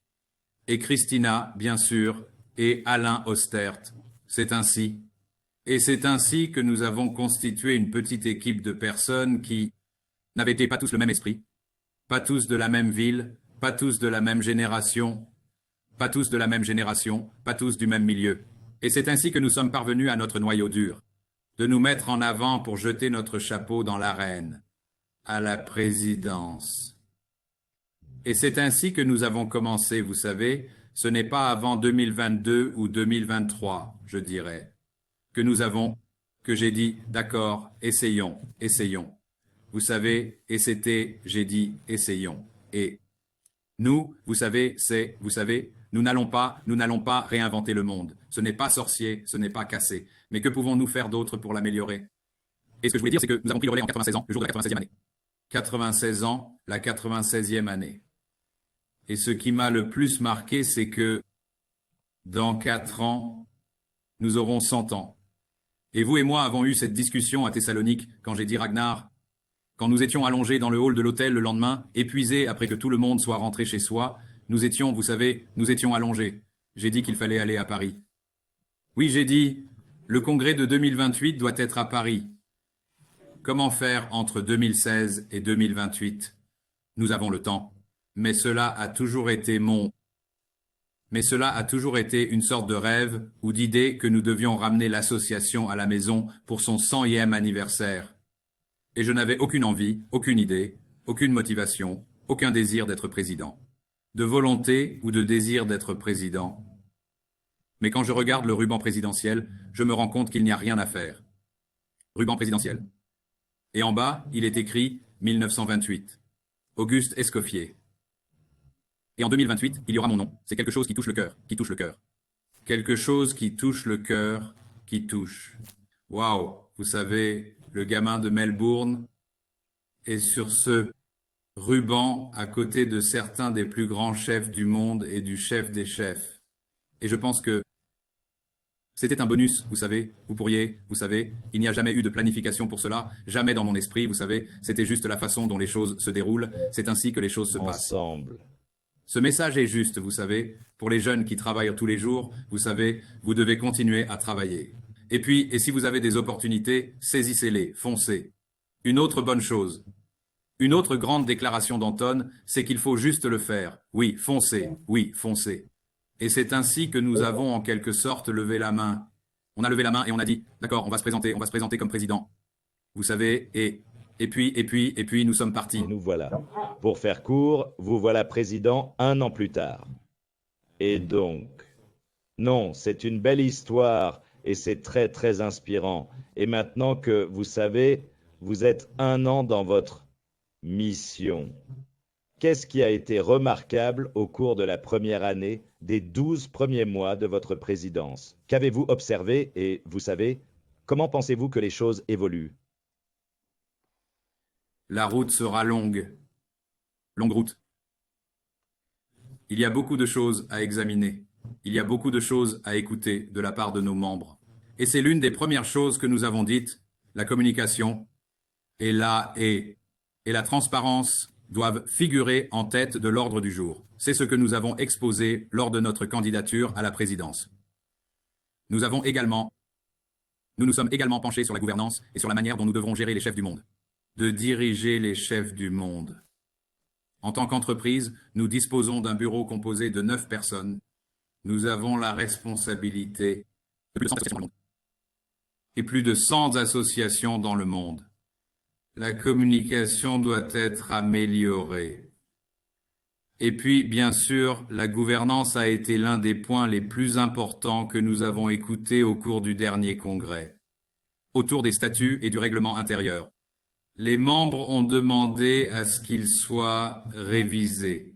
B: Et Christina, bien sûr, et Alain Ostert. C'est ainsi. Et c'est ainsi que nous avons constitué une petite équipe de personnes qui n'avaient pas tous le même esprit, pas tous de la même ville, pas tous de la même génération, pas tous du même milieu. Et c'est ainsi que nous sommes parvenus à notre noyau dur, de nous mettre en avant pour jeter notre chapeau dans l'arène, à la présidence. Et c'est ainsi que nous avons commencé, vous savez, ce n'est pas avant 2022 ou 2023, je dirais, que j'ai dit, d'accord, essayons. Vous savez, j'ai dit, essayons. Et nous, vous savez, nous n'allons pas réinventer le monde. Ce n'est pas sorcier, ce n'est pas cassé. Mais que pouvons-nous faire d'autre pour l'améliorer? Et ce que je voulais dire, c'est que nous avons pris le relais en 96 ans, le jour de la 96e année. 96 ans, la 96e année. Et ce qui m'a le plus marqué, c'est que dans 4 ans, nous aurons 100 ans. Et vous et moi avons eu cette discussion à Thessalonique, quand j'ai dit Ragnar, quand nous étions allongés dans le hall de l'hôtel le lendemain, épuisés après que tout le monde soit rentré chez soi, nous étions, vous savez, nous étions allongés. J'ai dit qu'il fallait aller à Paris. Oui, j'ai dit, le congrès de 2028 doit être à Paris. Comment faire entre 2016 et 2028? Nous avons le temps. Mais cela a toujours été une sorte de rêve ou d'idée que nous devions ramener l'association à la maison pour son 100e anniversaire. Et je n'avais aucune envie, aucune idée, aucune motivation, aucun désir d'être président. De volonté ou de désir d'être président. Mais quand je regarde le ruban présidentiel, je me rends compte qu'il n'y a rien à faire. Ruban présidentiel. Et en bas, il est écrit 1928. Auguste Escoffier. Et en 2028, il y aura mon nom. C'est quelque chose qui touche le cœur, qui touche le cœur. Quelque chose qui touche le cœur, qui touche. Waouh, vous savez, le gamin de Melbourne est sur ce ruban à côté de certains des plus grands chefs du monde et du chef des chefs. Et je pense que c'était un bonus, vous savez, vous savez, il n'y a jamais eu de planification pour cela, jamais dans mon esprit, vous savez, c'était juste la façon dont les choses se déroulent, c'est ainsi que les choses se passent.
A: Ensemble.
B: Ce message est juste, vous savez, pour les jeunes qui travaillent tous les jours, vous savez, vous devez continuer à travailler. Et puis, et si vous avez des opportunités, saisissez-les, foncez. Une autre bonne chose, une autre grande déclaration d'Anton, c'est qu'il faut juste le faire. Oui, foncez, oui, foncez. Et c'est ainsi que nous avons en quelque sorte levé la main. On a levé la main et on a dit, d'accord, on va se présenter comme président. Vous savez, et puis, nous sommes partis.
A: Et nous voilà. Pour faire court, vous voilà président 1 an plus tard. Et donc, non, c'est une belle histoire et c'est très très inspirant. Et maintenant que vous savez, vous êtes 1 an dans votre mission. Qu'est-ce qui a été remarquable au cours de la première année, des 12 premiers mois de votre présidence? Qu'avez-vous observé et, vous savez, comment pensez-vous que les choses évoluent?
B: La route sera longue. Longue route. Il y a beaucoup de choses à examiner. Il y a beaucoup de choses à écouter de la part de nos membres. Et c'est l'une des premières choses que nous avons dites, la communication et la transparence doivent figurer en tête de l'ordre du jour. C'est ce que nous avons exposé lors de notre candidature à la présidence. Nous nous sommes également penchés sur la gouvernance et sur la manière dont nous devrons gérer les chefs du monde. De diriger les chefs du monde. En tant qu'entreprise, nous disposons d'un bureau composé de 9 personnes. Nous avons la responsabilité de plus de 100 associations dans le monde. Et plus de 100 associations dans le monde. La communication doit être améliorée. Et puis, bien sûr, la gouvernance a été l'un des points les plus importants que nous avons écoutés au cours du dernier congrès. Autour des statuts et du règlement intérieur. Les membres ont demandé à ce qu'ils soient révisés.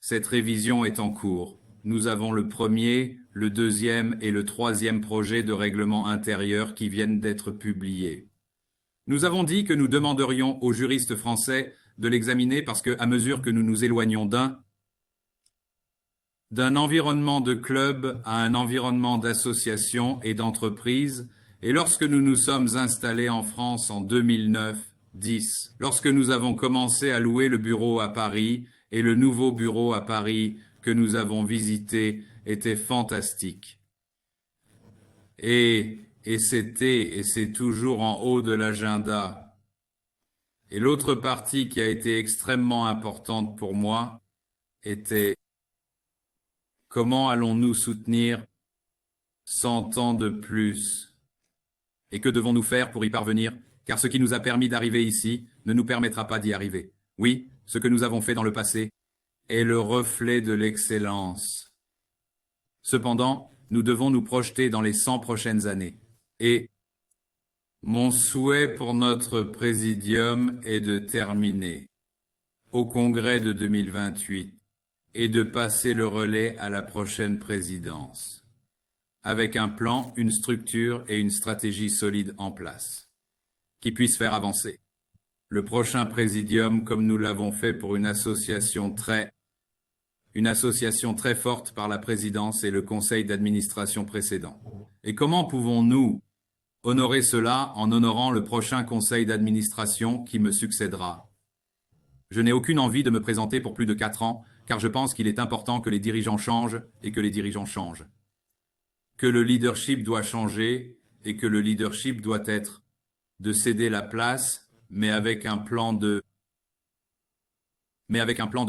B: Cette révision est en cours. Nous avons le premier, le deuxième et le troisième projet de règlement intérieur qui viennent d'être publiés. Nous avons dit que nous demanderions aux juristes français de l'examiner parce que, à mesure que nous nous éloignons d'un environnement de club à un environnement d'association et d'entreprise, et lorsque nous nous sommes installés en France en 2009-10, lorsque nous avons commencé à louer le bureau à Paris, et le nouveau bureau à Paris que nous avons visité était fantastique. Et c'est toujours en haut de l'agenda. Et l'autre partie qui a été extrêmement importante pour moi était comment allons-nous soutenir 100 ans de plus? Et que devons-nous faire pour y parvenir? Car ce qui nous a permis d'arriver ici ne nous permettra pas d'y arriver. Oui, ce que nous avons fait dans le passé est le reflet de l'excellence. Cependant, nous devons nous projeter dans les 100 prochaines années. Et mon souhait pour notre présidium est de terminer au congrès de 2028 et de passer le relais à la prochaine présidence, avec un plan, une structure et une stratégie solide en place, qui puisse faire avancer le prochain présidium comme nous l'avons fait pour une association très forte par la présidence et le conseil d'administration précédent. Et comment pouvons-nous honorer cela en honorant le prochain conseil d'administration qui me succédera? Je n'ai aucune envie de me présenter pour plus de 4 ans, car je pense qu'il est important que les dirigeants changent et que les dirigeants changent. Que le leadership doit changer et que le leadership doit être de céder la place, mais avec un plan de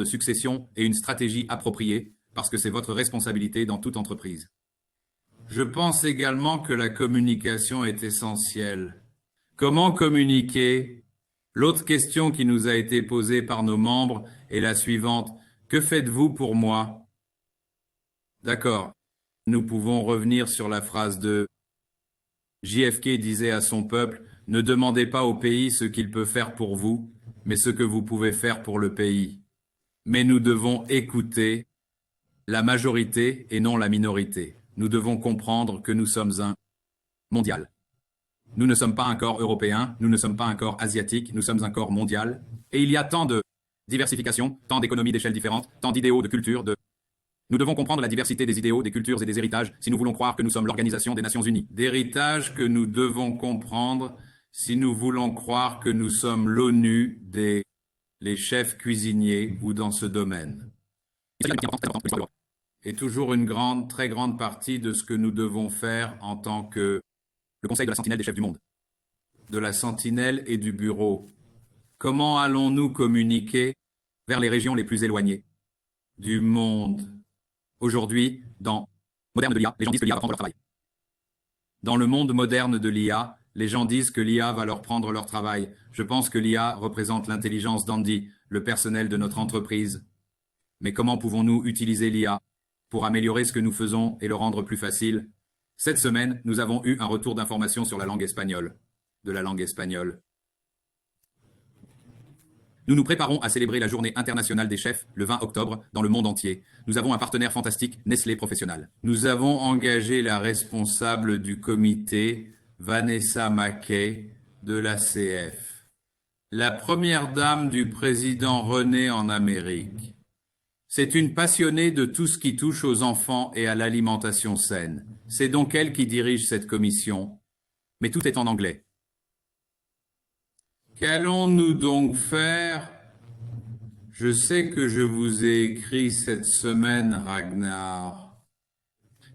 B: succession et une stratégie appropriée, parce que c'est votre responsabilité dans toute entreprise. Je pense également que la communication est essentielle. Comment communiquer? L'autre question qui nous a été posée par nos membres est la suivante. Que faites-vous pour moi? D'accord. Nous pouvons revenir sur la phrase de JFK disait à son peuple, ne demandez pas au pays ce qu'il peut faire pour vous, mais ce que vous pouvez faire pour le pays. Mais nous devons écouter la majorité et non la minorité. Nous devons comprendre que nous sommes un mondial. Nous ne sommes pas un corps européen, nous ne sommes pas un corps asiatique, nous sommes un corps mondial. Et il y a tant de diversification, tant d'économies d'échelle différentes, tant d'idéaux, de cultures, Nous devons comprendre la diversité des idéaux, des cultures et des héritages si nous voulons croire que nous sommes l'Organisation des Nations Unies. D'héritages que nous devons comprendre si nous voulons croire que nous sommes l'ONU les chefs cuisiniers ou dans ce domaine. Et toujours une très grande partie de ce que nous devons faire en tant que le Conseil de la Sentinelle des chefs du monde, de la Sentinelle et du Bureau. Comment allons-nous communiquer vers les régions les plus éloignées du monde? Aujourd'hui, dans le moderne de l'IA, les gens disent que l'IA va prendre leur travail. Dans le monde moderne de l'IA, les gens disent que l'IA va leur prendre leur travail. Je pense que l'IA représente l'intelligence d'Andy, le personnel de notre entreprise. Mais comment pouvons-nous utiliser l'IA pour améliorer ce que nous faisons et le rendre plus facile? Cette semaine, nous avons eu un retour d'informations sur la langue espagnole, de la langue espagnole. Nous nous préparons à célébrer la Journée internationale des chefs le 20 octobre dans le monde entier. Nous avons un partenaire fantastique, Nestlé Professionnel. Nous avons engagé la responsable du comité, Vanessa Mackey, de l'ACF. La première dame du président René en Amérique. C'est une passionnée de tout ce qui touche aux enfants et à l'alimentation saine. C'est donc elle qui dirige cette commission. Mais tout est en anglais. Qu'allons-nous donc faire? Je sais que je vous ai écrit cette semaine, Ragnar.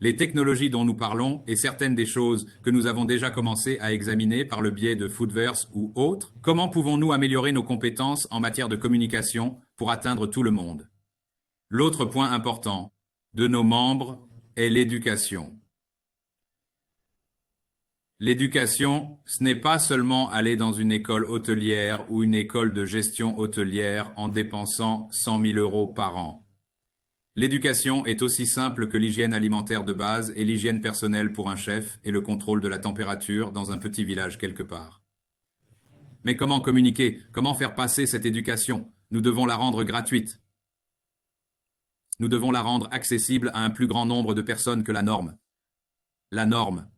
B: Les technologies dont nous parlons et certaines des choses que nous avons déjà commencé à examiner par le biais de Foodverse ou autres, comment pouvons-nous améliorer nos compétences en matière de communication pour atteindre tout le monde? L'autre point important de nos membres est l'éducation. L'éducation, ce n'est pas seulement aller dans une école hôtelière ou une école de gestion hôtelière en dépensant 100 000 € par an. L'éducation est aussi simple que l'hygiène alimentaire de base et l'hygiène personnelle pour un chef et le contrôle de la température dans un petit village quelque part. Mais comment communiquer? Comment faire passer cette éducation? Nous devons la rendre gratuite. Nous devons la rendre accessible à un plus grand nombre de personnes que la norme. La norme.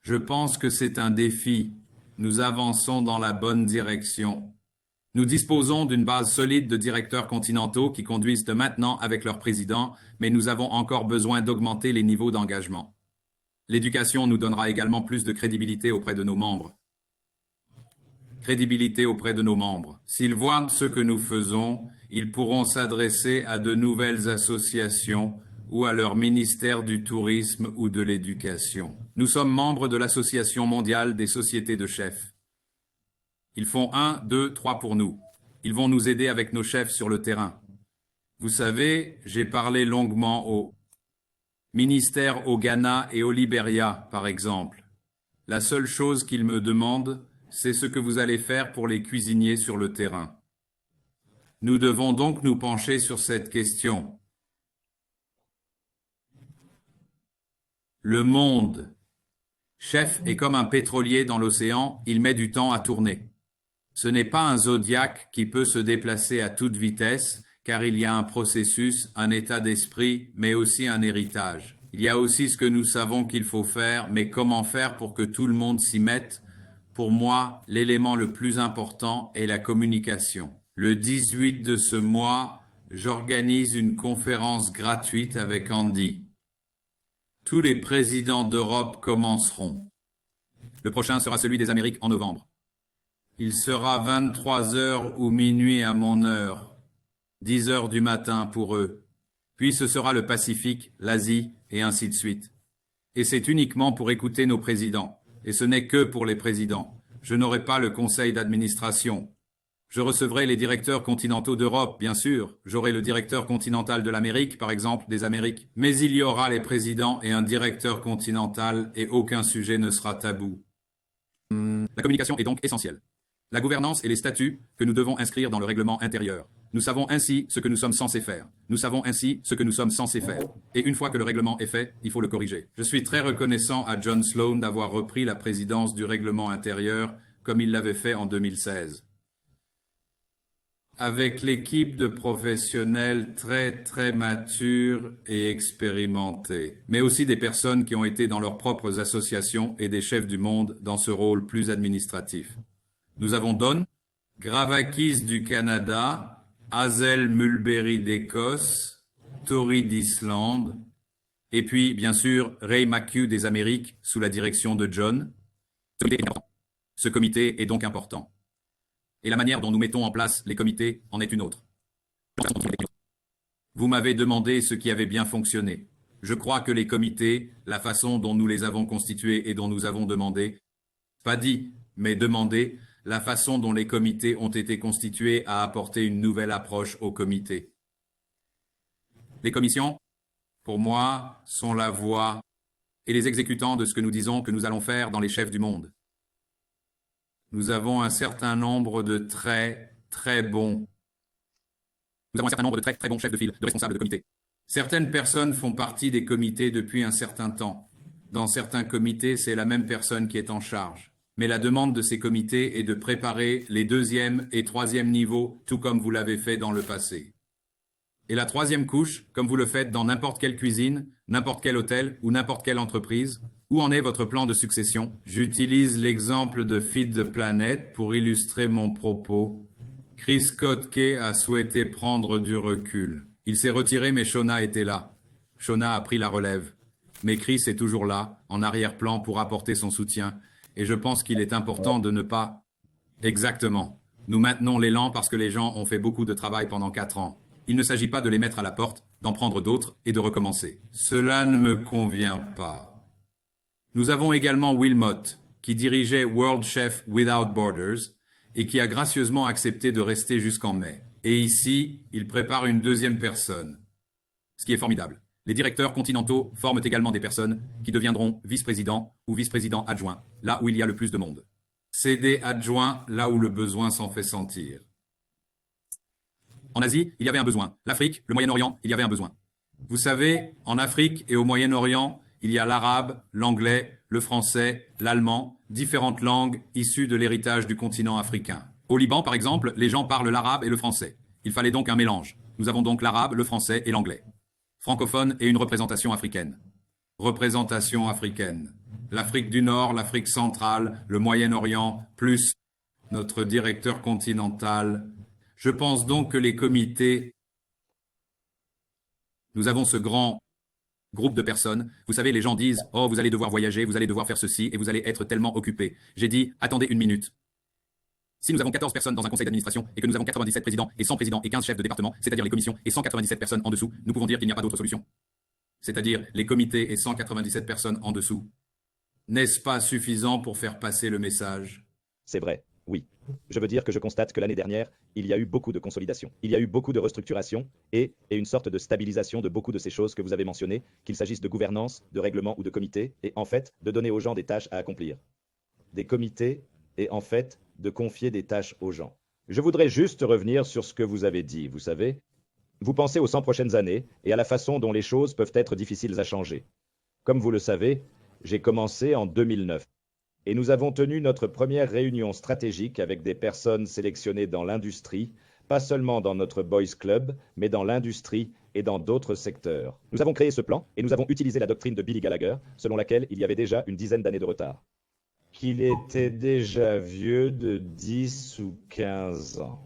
B: Je pense que c'est un défi. Nous avançons dans la bonne direction. Nous disposons d'une base solide de directeurs continentaux qui conduisent de maintenant avec leur président, mais nous avons encore besoin d'augmenter les niveaux d'engagement. L'éducation nous donnera également plus de crédibilité auprès de nos membres. Crédibilité auprès de nos membres. S'ils voient ce que nous faisons, ils pourront s'adresser à de nouvelles associations ou à leur ministère du tourisme ou de l'éducation. Nous sommes membres de l'Association mondiale des sociétés de chefs. Ils font 1, 2, 3 pour nous. Ils vont nous aider avec nos chefs sur le terrain. Vous savez, j'ai parlé longuement au ministère au Ghana et au Libéria, par exemple. La seule chose qu'ils me demandent, c'est ce que vous allez faire pour les cuisiniers sur le terrain. Nous devons donc nous pencher sur cette question. Le monde. Chef est comme un pétrolier dans l'océan, il met du temps à tourner. Ce n'est pas un zodiaque qui peut se déplacer à toute vitesse, car il y a un processus, un état d'esprit, mais aussi un héritage. Il y a aussi ce que nous savons qu'il faut faire, mais comment faire pour que tout le monde s'y mette? Pour moi, l'élément le plus important est la communication. Le 18 de ce mois, j'organise une conférence gratuite avec Andy. Tous les présidents d'Europe commenceront. Le prochain sera celui des Amériques en novembre. Il sera 23 heures ou minuit à mon heure, 10 heures du matin pour eux. Puis ce sera le Pacifique, l'Asie, et ainsi de suite. Et c'est uniquement pour écouter nos présidents. Et ce n'est que pour les présidents. Je n'aurai pas le conseil d'administration. Je recevrai les directeurs continentaux d'Europe, bien sûr. J'aurai le directeur continental de l'Amérique, par exemple, des Amériques. Mais il y aura les présidents et un directeur continental et aucun sujet ne sera tabou. La communication est donc essentielle. La gouvernance et les statuts que nous devons inscrire dans le règlement intérieur. Nous savons ainsi ce que nous sommes censés faire. Nous savons ainsi ce que nous sommes censés faire. Et une fois que le règlement est fait, il faut le corriger. Je suis très reconnaissant à John Sloan d'avoir repris la présidence du règlement intérieur comme il l'avait fait en 2016. Avec l'équipe de professionnels très matures et expérimentés, mais aussi des personnes qui ont été dans leurs propres associations et des chefs du monde dans ce rôle plus administratif. Nous avons Don Gravakis du Canada, Hazel Mulberry d'Écosse, Tori d'Islande, et puis, bien sûr, Ray McHugh des Amériques, sous la direction de John. Ce comité est donc important. Et la manière dont nous mettons en place les comités en est une autre. Vous m'avez demandé ce qui avait bien fonctionné. Je crois que les comités, la façon dont nous les avons constitués et dont nous avons demandé, pas dit, mais demandé, la façon dont les comités ont été constitués a apporté une nouvelle approche aux comités. Les commissions, pour moi, sont la voix et les exécutants de ce que nous disons que nous allons faire dans les chefs du monde. Nous avons un certain nombre de très bons chefs de file, de responsables de comités. Certaines personnes font partie des comités depuis un certain temps. Dans certains comités, c'est la même personne qui est en charge. Mais la demande de ces comités est de préparer les deuxième et troisième niveaux, tout comme vous l'avez fait dans le passé. Et la troisième couche, comme vous le faites dans n'importe quelle cuisine, n'importe quel hôtel ou n'importe quelle entreprise, où en est votre plan de succession? J'utilise l'exemple de Feed the Planet pour illustrer mon propos. Chris Kotke a souhaité prendre du recul. Il s'est retiré, mais Shona était là. Shona a pris la relève. Mais Chris est toujours là, en arrière-plan, pour apporter son soutien. Et je pense qu'il est important de ne pas... Exactement. Nous maintenons l'élan parce que les gens ont fait beaucoup de travail pendant 4 ans. Il ne s'agit pas de les mettre à la porte, d'en prendre d'autres et de recommencer. Cela ne me convient pas. Nous avons également Will Mott, qui dirigeait World Chef Without Borders et qui a gracieusement accepté de rester jusqu'en mai. Et ici, il prépare une deuxième personne. Ce qui est formidable. Les directeurs continentaux forment également des personnes qui deviendront vice-présidents ou vice-présidents adjoints, là où il y a le plus de monde. CD adjoint, là où le besoin s'en fait sentir. En Asie, il y avait un besoin. L'Afrique, le Moyen-Orient, il y avait un besoin. Vous savez, en Afrique et au Moyen-Orient, il y a l'arabe, l'anglais, le français, l'allemand, différentes langues issues de l'héritage du continent africain. Au Liban, par exemple, les gens parlent l'arabe et le français. Il fallait donc un mélange. Nous avons donc l'arabe, le français et l'anglais. Francophone et une représentation africaine. Représentation africaine. L'Afrique du Nord, l'Afrique centrale, le Moyen-Orient, plus notre directeur continental. Je pense donc que les comités... Nous avons ce grand groupe de personnes. Vous savez, les gens disent « Oh, vous allez devoir voyager, vous allez devoir faire ceci et vous allez être tellement occupé. » J'ai dit « Attendez une minute. Si nous avons 14 personnes dans un conseil d'administration et que nous avons 97 présidents et 100 présidents et 15 chefs de département, c'est-à-dire les commissions et 197 personnes en dessous, nous pouvons dire qu'il n'y a pas d'autre solution. C'est-à-dire les comités et 197 personnes en dessous. N'est-ce pas suffisant pour faire passer le message?
A: C'est vrai, oui. Je veux dire que je constate que l'année dernière, il y a eu beaucoup de consolidation. Il y a eu beaucoup de restructuration et une sorte de stabilisation de beaucoup de ces choses que vous avez mentionnées, qu'il s'agisse de gouvernance, de règlement ou de comité, et en fait, de donner aux gens des tâches à accomplir. Des comités et en fait, de confier des tâches aux gens. Je voudrais juste revenir sur ce que vous avez dit, vous savez. Vous pensez aux 100 prochaines années et à la façon dont les choses peuvent être difficiles à changer. Comme vous le savez, j'ai commencé en 2009. Et nous avons tenu notre première réunion stratégique avec des personnes sélectionnées dans l'industrie pas seulement dans notre Boys Club, mais dans l'industrie et dans d'autres secteurs. Nous avons créé ce plan et nous avons utilisé la doctrine de Billy Gallagher, selon laquelle il y avait déjà une dizaine d'années de retard. Qu'il était déjà vieux de 10 ou 15 ans.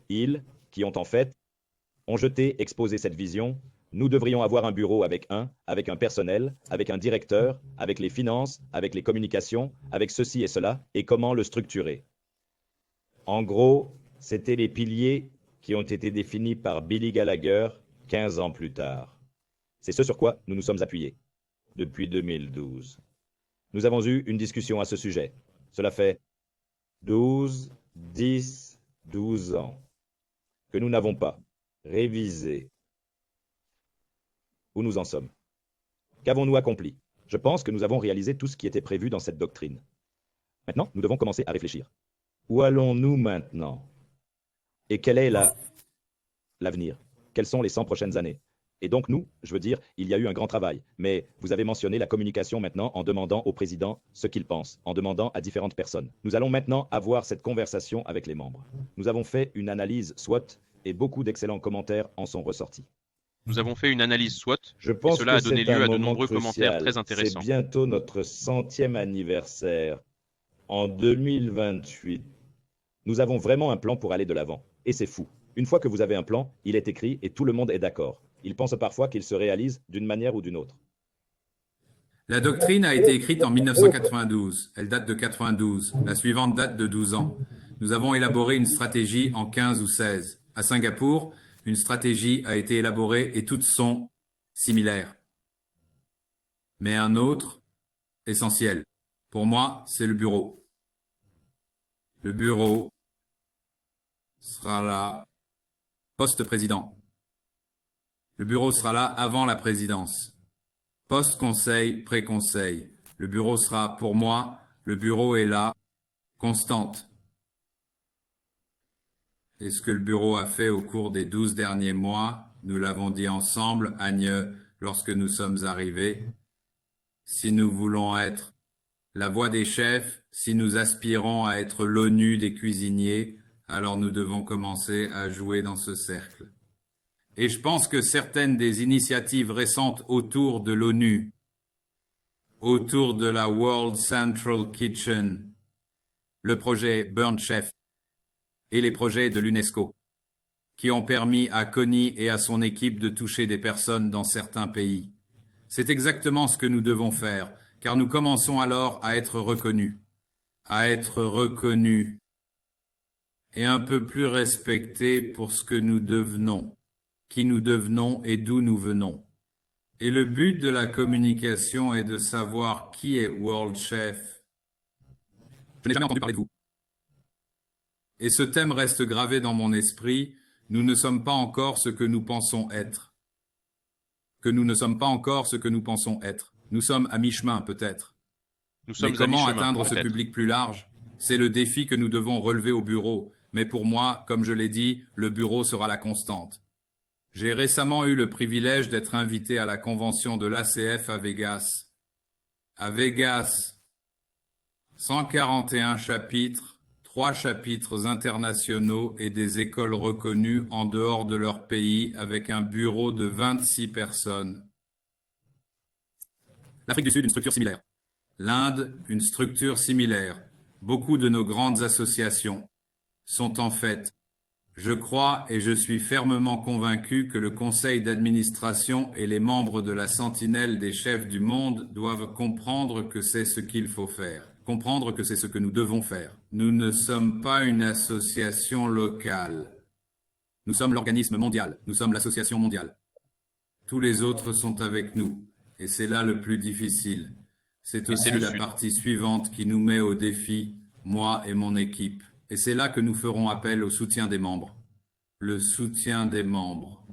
A: Ils, qui ont en fait, ont jeté, exposé cette vision. Nous devrions avoir un bureau avec un personnel, avec un directeur, avec les finances, avec les communications, avec ceci et cela, et comment le structurer. En gros, c'était les piliers qui ont été définis par Billy Gallagher 15 ans plus tard. C'est ce sur quoi nous nous sommes appuyés depuis 2012. Nous avons eu une discussion à ce sujet. Cela fait 12, 10, 12 ans que nous n'avons pas révisé où nous en sommes. Qu'avons-nous accompli? Je pense que nous avons réalisé tout ce qui était prévu dans cette doctrine. Maintenant, nous devons commencer à réfléchir. Où allons-nous maintenant? Et quel est l'avenir? Quelles sont les 100 prochaines années? Et donc nous, je veux dire, il y a eu un grand travail. Mais vous avez mentionné la communication maintenant en demandant au président ce qu'il pense, en demandant à différentes personnes. Nous allons maintenant avoir cette conversation avec les membres. Nous avons fait une analyse SWOT et beaucoup d'excellents commentaires en sont ressortis.
D: Nous avons fait une analyse SWOT
A: Je
D: et
A: pense
D: cela a
A: que
D: donné
A: c'est
D: lieu
A: un
D: à de
A: moment
D: nombreux commentaires
A: crucial.
D: très intéressants.
A: C'est bientôt notre 100e anniversaire. En 2028, nous avons vraiment un plan pour aller de l'avant. Et c'est fou. Une fois que vous avez un plan, il est écrit et tout le monde est d'accord. Ils pensent parfois qu'il se réalise d'une manière ou d'une autre.
B: La doctrine a été écrite en 1992. Elle date de 92. La suivante date de 12 ans. Nous avons élaboré une stratégie en 15 ou 16. À Singapour, une stratégie a été élaborée et toutes sont similaires. Mais un autre, essentiel, pour moi, c'est le bureau. Le bureau sera là post-président. Le bureau sera là avant la présidence. Post-conseil, pré-conseil. Le bureau sera, pour moi, le bureau est là, constante. Et ce que le bureau a fait au cours des 12 derniers mois, nous l'avons dit ensemble, Agneux, lorsque nous sommes arrivés. Si nous voulons être la voix des chefs, si nous aspirons à être l'ONU des cuisiniers, alors nous devons commencer à jouer dans ce cercle. Et je pense que certaines des initiatives récentes autour de l'ONU, autour de la World Central Kitchen, le projet Burn Chef et les projets de l'UNESCO, qui ont permis à Connie et à son équipe de toucher des personnes dans certains pays. C'est exactement ce que nous devons faire, car nous commençons alors à être reconnus et un peu plus respectés pour ce que nous devenons, qui nous devenons et d'où nous venons. Et le but de la communication est de savoir qui est World Chef. Je n'ai jamais entendu parler de vous. Et ce thème reste gravé dans mon esprit. Nous ne sommes pas encore ce que nous pensons être. Nous ne sommes pas encore ce que nous pensons être. Nous sommes à mi-chemin, peut-être.
D: Nous sommes
B: Mais comment
D: à mi-chemin,
B: atteindre ce
D: peut-être.
B: public plus large? C'est le défi que nous devons relever au bureau. Mais pour moi, comme je l'ai dit, le bureau sera la constante. J'ai récemment eu le privilège d'être invité à la convention de l'ACF à Vegas. À Vegas, 141 chapitres, 3 chapitres internationaux et des écoles reconnues en dehors de leur pays avec un bureau de 26 personnes. L'Afrique du Sud, une structure similaire. L'Inde, une structure similaire. Beaucoup de nos grandes associations sont en fait, je crois et je suis fermement convaincu que le conseil d'administration et les membres de la sentinelle des chefs du monde doivent comprendre que c'est ce qu'il faut faire, comprendre que c'est ce que nous devons faire. Nous ne sommes pas une association locale. Nous sommes l'organisme mondial, nous sommes l'association mondiale. Tous les autres sont avec nous, et c'est là le plus difficile. C'est
D: Et
B: aussi
D: c'est le
B: la
D: Sud.
B: partie suivante qui nous met au défi, moi et mon équipe. Et c'est là que nous ferons appel au soutien des membres. Le soutien des membres.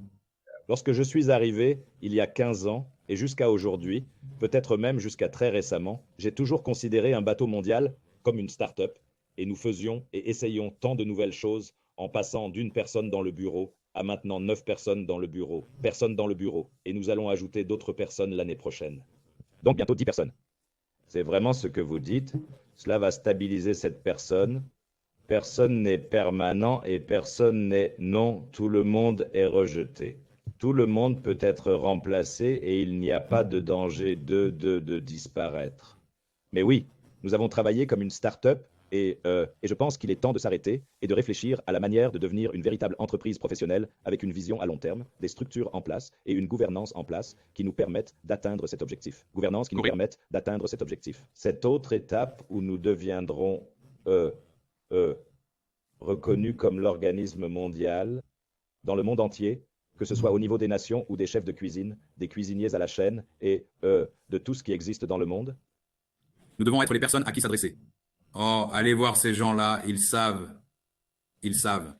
A: Lorsque je suis arrivé, il y a 15 ans, et jusqu'à aujourd'hui, peut-être même jusqu'à très récemment, j'ai toujours considéré un bateau mondial comme une start-up, et nous faisions et essayions tant de nouvelles choses en passant d'une personne dans le bureau à maintenant 9 personnes dans le bureau, et nous allons ajouter d'autres personnes l'année prochaine. Donc bientôt 10 personnes. C'est vraiment ce que vous dites. Cela va stabiliser cette personne Personne n'est permanent et personne n'est non, tout le monde est rejeté. Tout le monde peut être remplacé et il n'y a pas de danger de disparaître. Mais oui, nous avons travaillé comme une start-up et je pense qu'il est temps de s'arrêter et de réfléchir à la manière de devenir une véritable entreprise professionnelle avec une vision à long terme, des structures en place et une gouvernance en place qui nous permettent d'atteindre cet objectif. Gouvernance qui nous
D: Oui.
A: permettent d'atteindre cet objectif. Cette autre étape où nous deviendrons euh, euh, reconnus comme l'organisme mondial dans le monde entier, que ce soit au niveau des nations ou des chefs de cuisine, des cuisiniers à la chaîne et de tout ce qui existe dans le monde.
B: Nous devons être les personnes à qui s'adresser. Oh, allez voir ces gens-là, ils savent. Ils savent.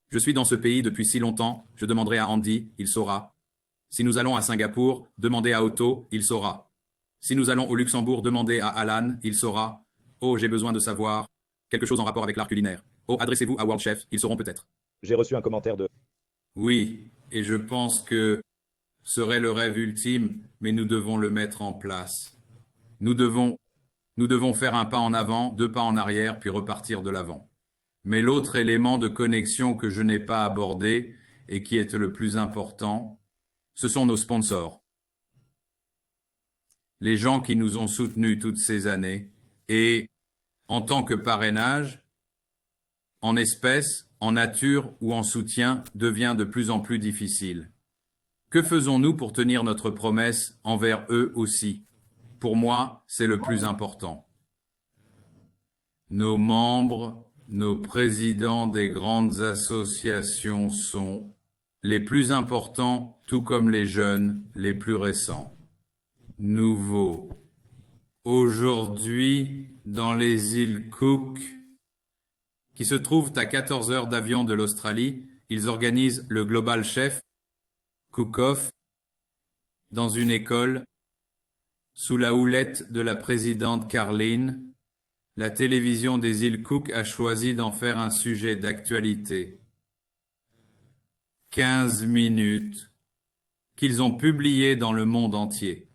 B: Je suis dans ce pays depuis si longtemps, je demanderai à Andy, il saura. Si nous allons à Singapour, demandez à Otto, il saura. Si nous allons au Luxembourg, demandez à Alan, il saura. Oh, j'ai besoin de savoir. Quelque chose en rapport avec l'art culinaire. Oh, adressez-vous à World Chef, ils sauront peut-être.
A: J'ai reçu un commentaire de
B: Oui, et je pense que serait le rêve ultime, mais nous devons le mettre en place. Nous devons faire un pas en avant, 2 pas en arrière, puis repartir de l'avant. Mais l'autre élément de connexion que je n'ai pas abordé et qui est le plus important, ce sont nos sponsors. Les gens qui nous ont soutenus toutes ces années et, en tant que parrainage, en espèces, en nature ou en soutien, devient de plus en plus difficile. Que faisons-nous pour tenir notre promesse envers eux aussi? Pour moi, c'est le plus important. Nos membres, nos présidents des grandes associations sont les plus importants, tout comme les jeunes, les plus récents. Nouveaux. Aujourd'hui, dans les îles Cook, qui se trouvent à 14 heures d'avion de l'Australie, ils organisent le Global Chef Cook-Off dans une école sous la houlette de la présidente Carleen. La télévision des îles Cook a choisi d'en faire un sujet d'actualité. 15 minutes qu'ils ont publié dans le monde entier.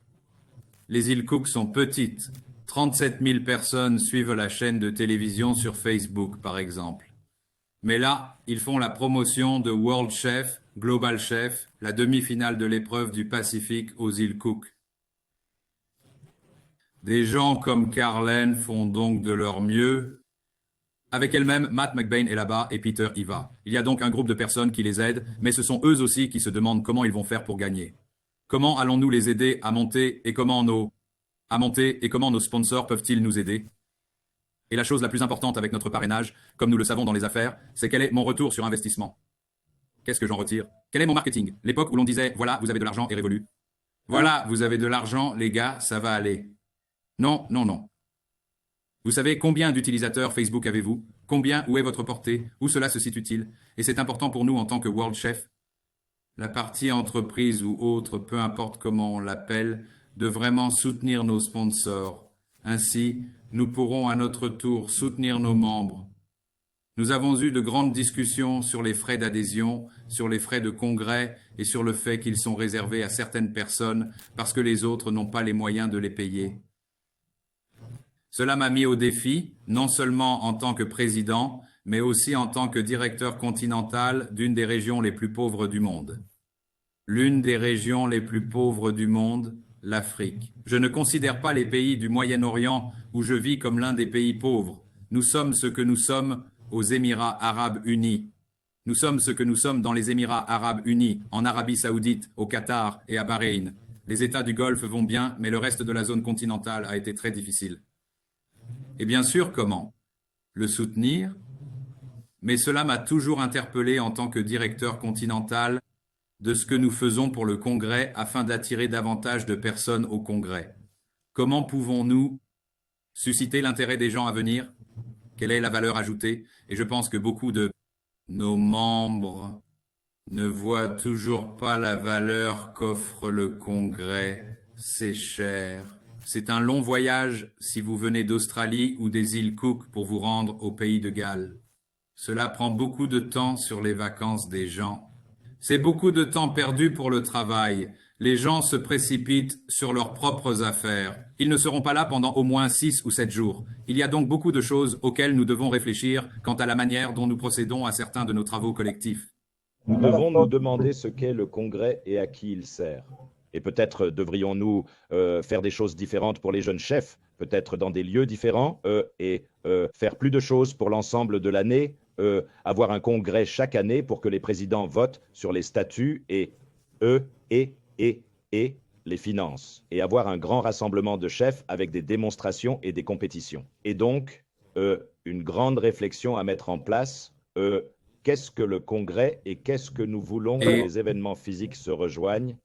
B: Les îles Cook sont petites. 37 000 personnes suivent la chaîne de télévision sur Facebook, par exemple. Mais là, ils font la promotion de World Chef, Global Chef, la demi-finale de l'épreuve du Pacifique aux îles Cook. Des gens comme Carleen font donc de leur mieux. Avec elle-même, Matt McBain est là-bas et Peter y va. Il y a donc un groupe de personnes qui les aident, mais ce sont eux aussi qui se demandent comment ils vont faire pour gagner. Comment allons-nous les aider à monter et comment nos sponsors peuvent-ils nous aider? Et la chose la plus importante avec notre parrainage, comme nous le savons dans les affaires, c'est quel est mon retour sur investissement. Qu'est-ce que j'en retire? Quel est mon marketing? L'époque où l'on disait, voilà, vous avez de l'argent est révolue. Voilà, vous avez de l'argent, les gars, ça va aller. Non, non, non. Vous savez combien d'utilisateurs Facebook avez-vous? Combien? Où est votre portée? Où cela se situe-t-il? Et c'est important pour nous en tant que World Chef. La partie entreprise ou autre, peu importe comment on l'appelle, de vraiment soutenir nos sponsors. Ainsi, nous pourrons à notre tour soutenir nos membres. Nous avons eu de grandes discussions sur les frais d'adhésion, sur les frais de congrès et sur le fait qu'ils sont réservés à certaines personnes parce que les autres n'ont pas les moyens de les payer. Cela m'a mis au défi, non seulement en tant que président, mais aussi en tant que directeur continental d'une des régions les plus pauvres du monde. L'une des régions les plus pauvres du monde, l'Afrique. Je ne considère pas les pays du Moyen-Orient où je vis comme l'un des pays pauvres. Nous sommes ce que nous sommes aux Émirats arabes unis. Nous sommes ce que nous sommes dans les Émirats arabes unis, en Arabie saoudite, au Qatar et à Bahreïn. Les États du Golfe vont bien, mais le reste de la zone continentale a été très difficile. Et bien sûr, comment? Le soutenir? Mais cela m'a toujours interpellé en tant que directeur continental de ce que nous faisons pour le Congrès afin d'attirer davantage de personnes au Congrès. Comment pouvons-nous susciter l'intérêt des gens à venir? Quelle est la valeur ajoutée? Et je pense que beaucoup de nos membres ne voient toujours pas la valeur qu'offre le Congrès. C'est cher. C'est un long voyage si vous venez d'Australie ou des îles Cook pour vous rendre au pays de Galles. Cela prend beaucoup de temps sur les vacances des gens. C'est beaucoup de temps perdu pour le travail. Les gens se précipitent sur leurs propres affaires. Ils ne seront pas là pendant au moins 6 ou 7 jours. Il y a donc beaucoup de choses auxquelles nous devons réfléchir quant à la manière dont nous procédons à certains de nos travaux collectifs.
A: Nous devons nous demander ce qu'est le Congrès et à qui il sert. Et peut-être devrions-nous faire des choses différentes pour les jeunes chefs, peut-être dans des lieux différents, et faire plus de choses pour l'ensemble de l'année, avoir un congrès chaque année pour que les présidents votent sur les statuts et les finances, et avoir un grand rassemblement de chefs avec des démonstrations et des compétitions. Et donc, une grande réflexion à mettre en place. Qu'est-ce que le congrès et qu'est-ce que nous voulons que les événements physiques se rejoignent?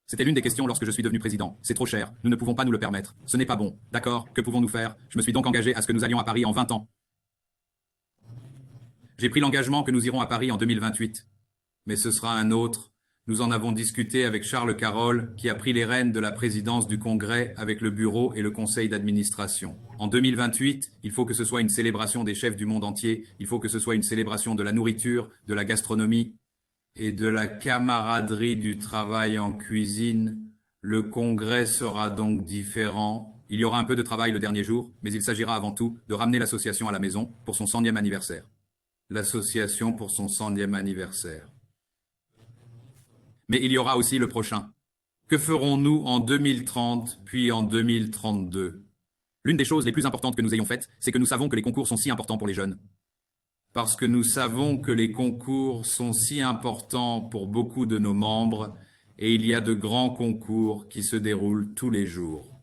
B: C'était l'une des questions lorsque je suis devenu président. C'est trop cher. Nous ne pouvons pas nous le permettre. Ce n'est pas bon. D'accord? Que pouvons-nous faire? Je me suis donc engagé à ce que nous allions à Paris en 20 ans. J'ai pris l'engagement que nous irons à Paris en 2028. Mais ce sera un autre. Nous en avons discuté avec Charles Carroll, qui a pris les rênes de la présidence du Congrès avec le bureau et le conseil d'administration. En 2028, il faut que ce soit une célébration des chefs du monde entier. Il faut que ce soit une célébration de la nourriture, de la gastronomie et de la camaraderie du travail en cuisine. Le Congrès sera donc différent. Il y aura un peu de travail le dernier jour, mais il s'agira avant tout de ramener l'association à la maison pour son 100e anniversaire. L'association pour son 100e anniversaire. Mais il y aura aussi le prochain. Que ferons-nous en 2030, puis en 2032? L'une des choses les plus importantes que nous ayons faites, c'est que nous savons que les concours sont si importants pour les jeunes. Parce que nous savons que les concours sont si importants pour beaucoup de nos membres, et il y a de grands concours qui se déroulent tous les jours.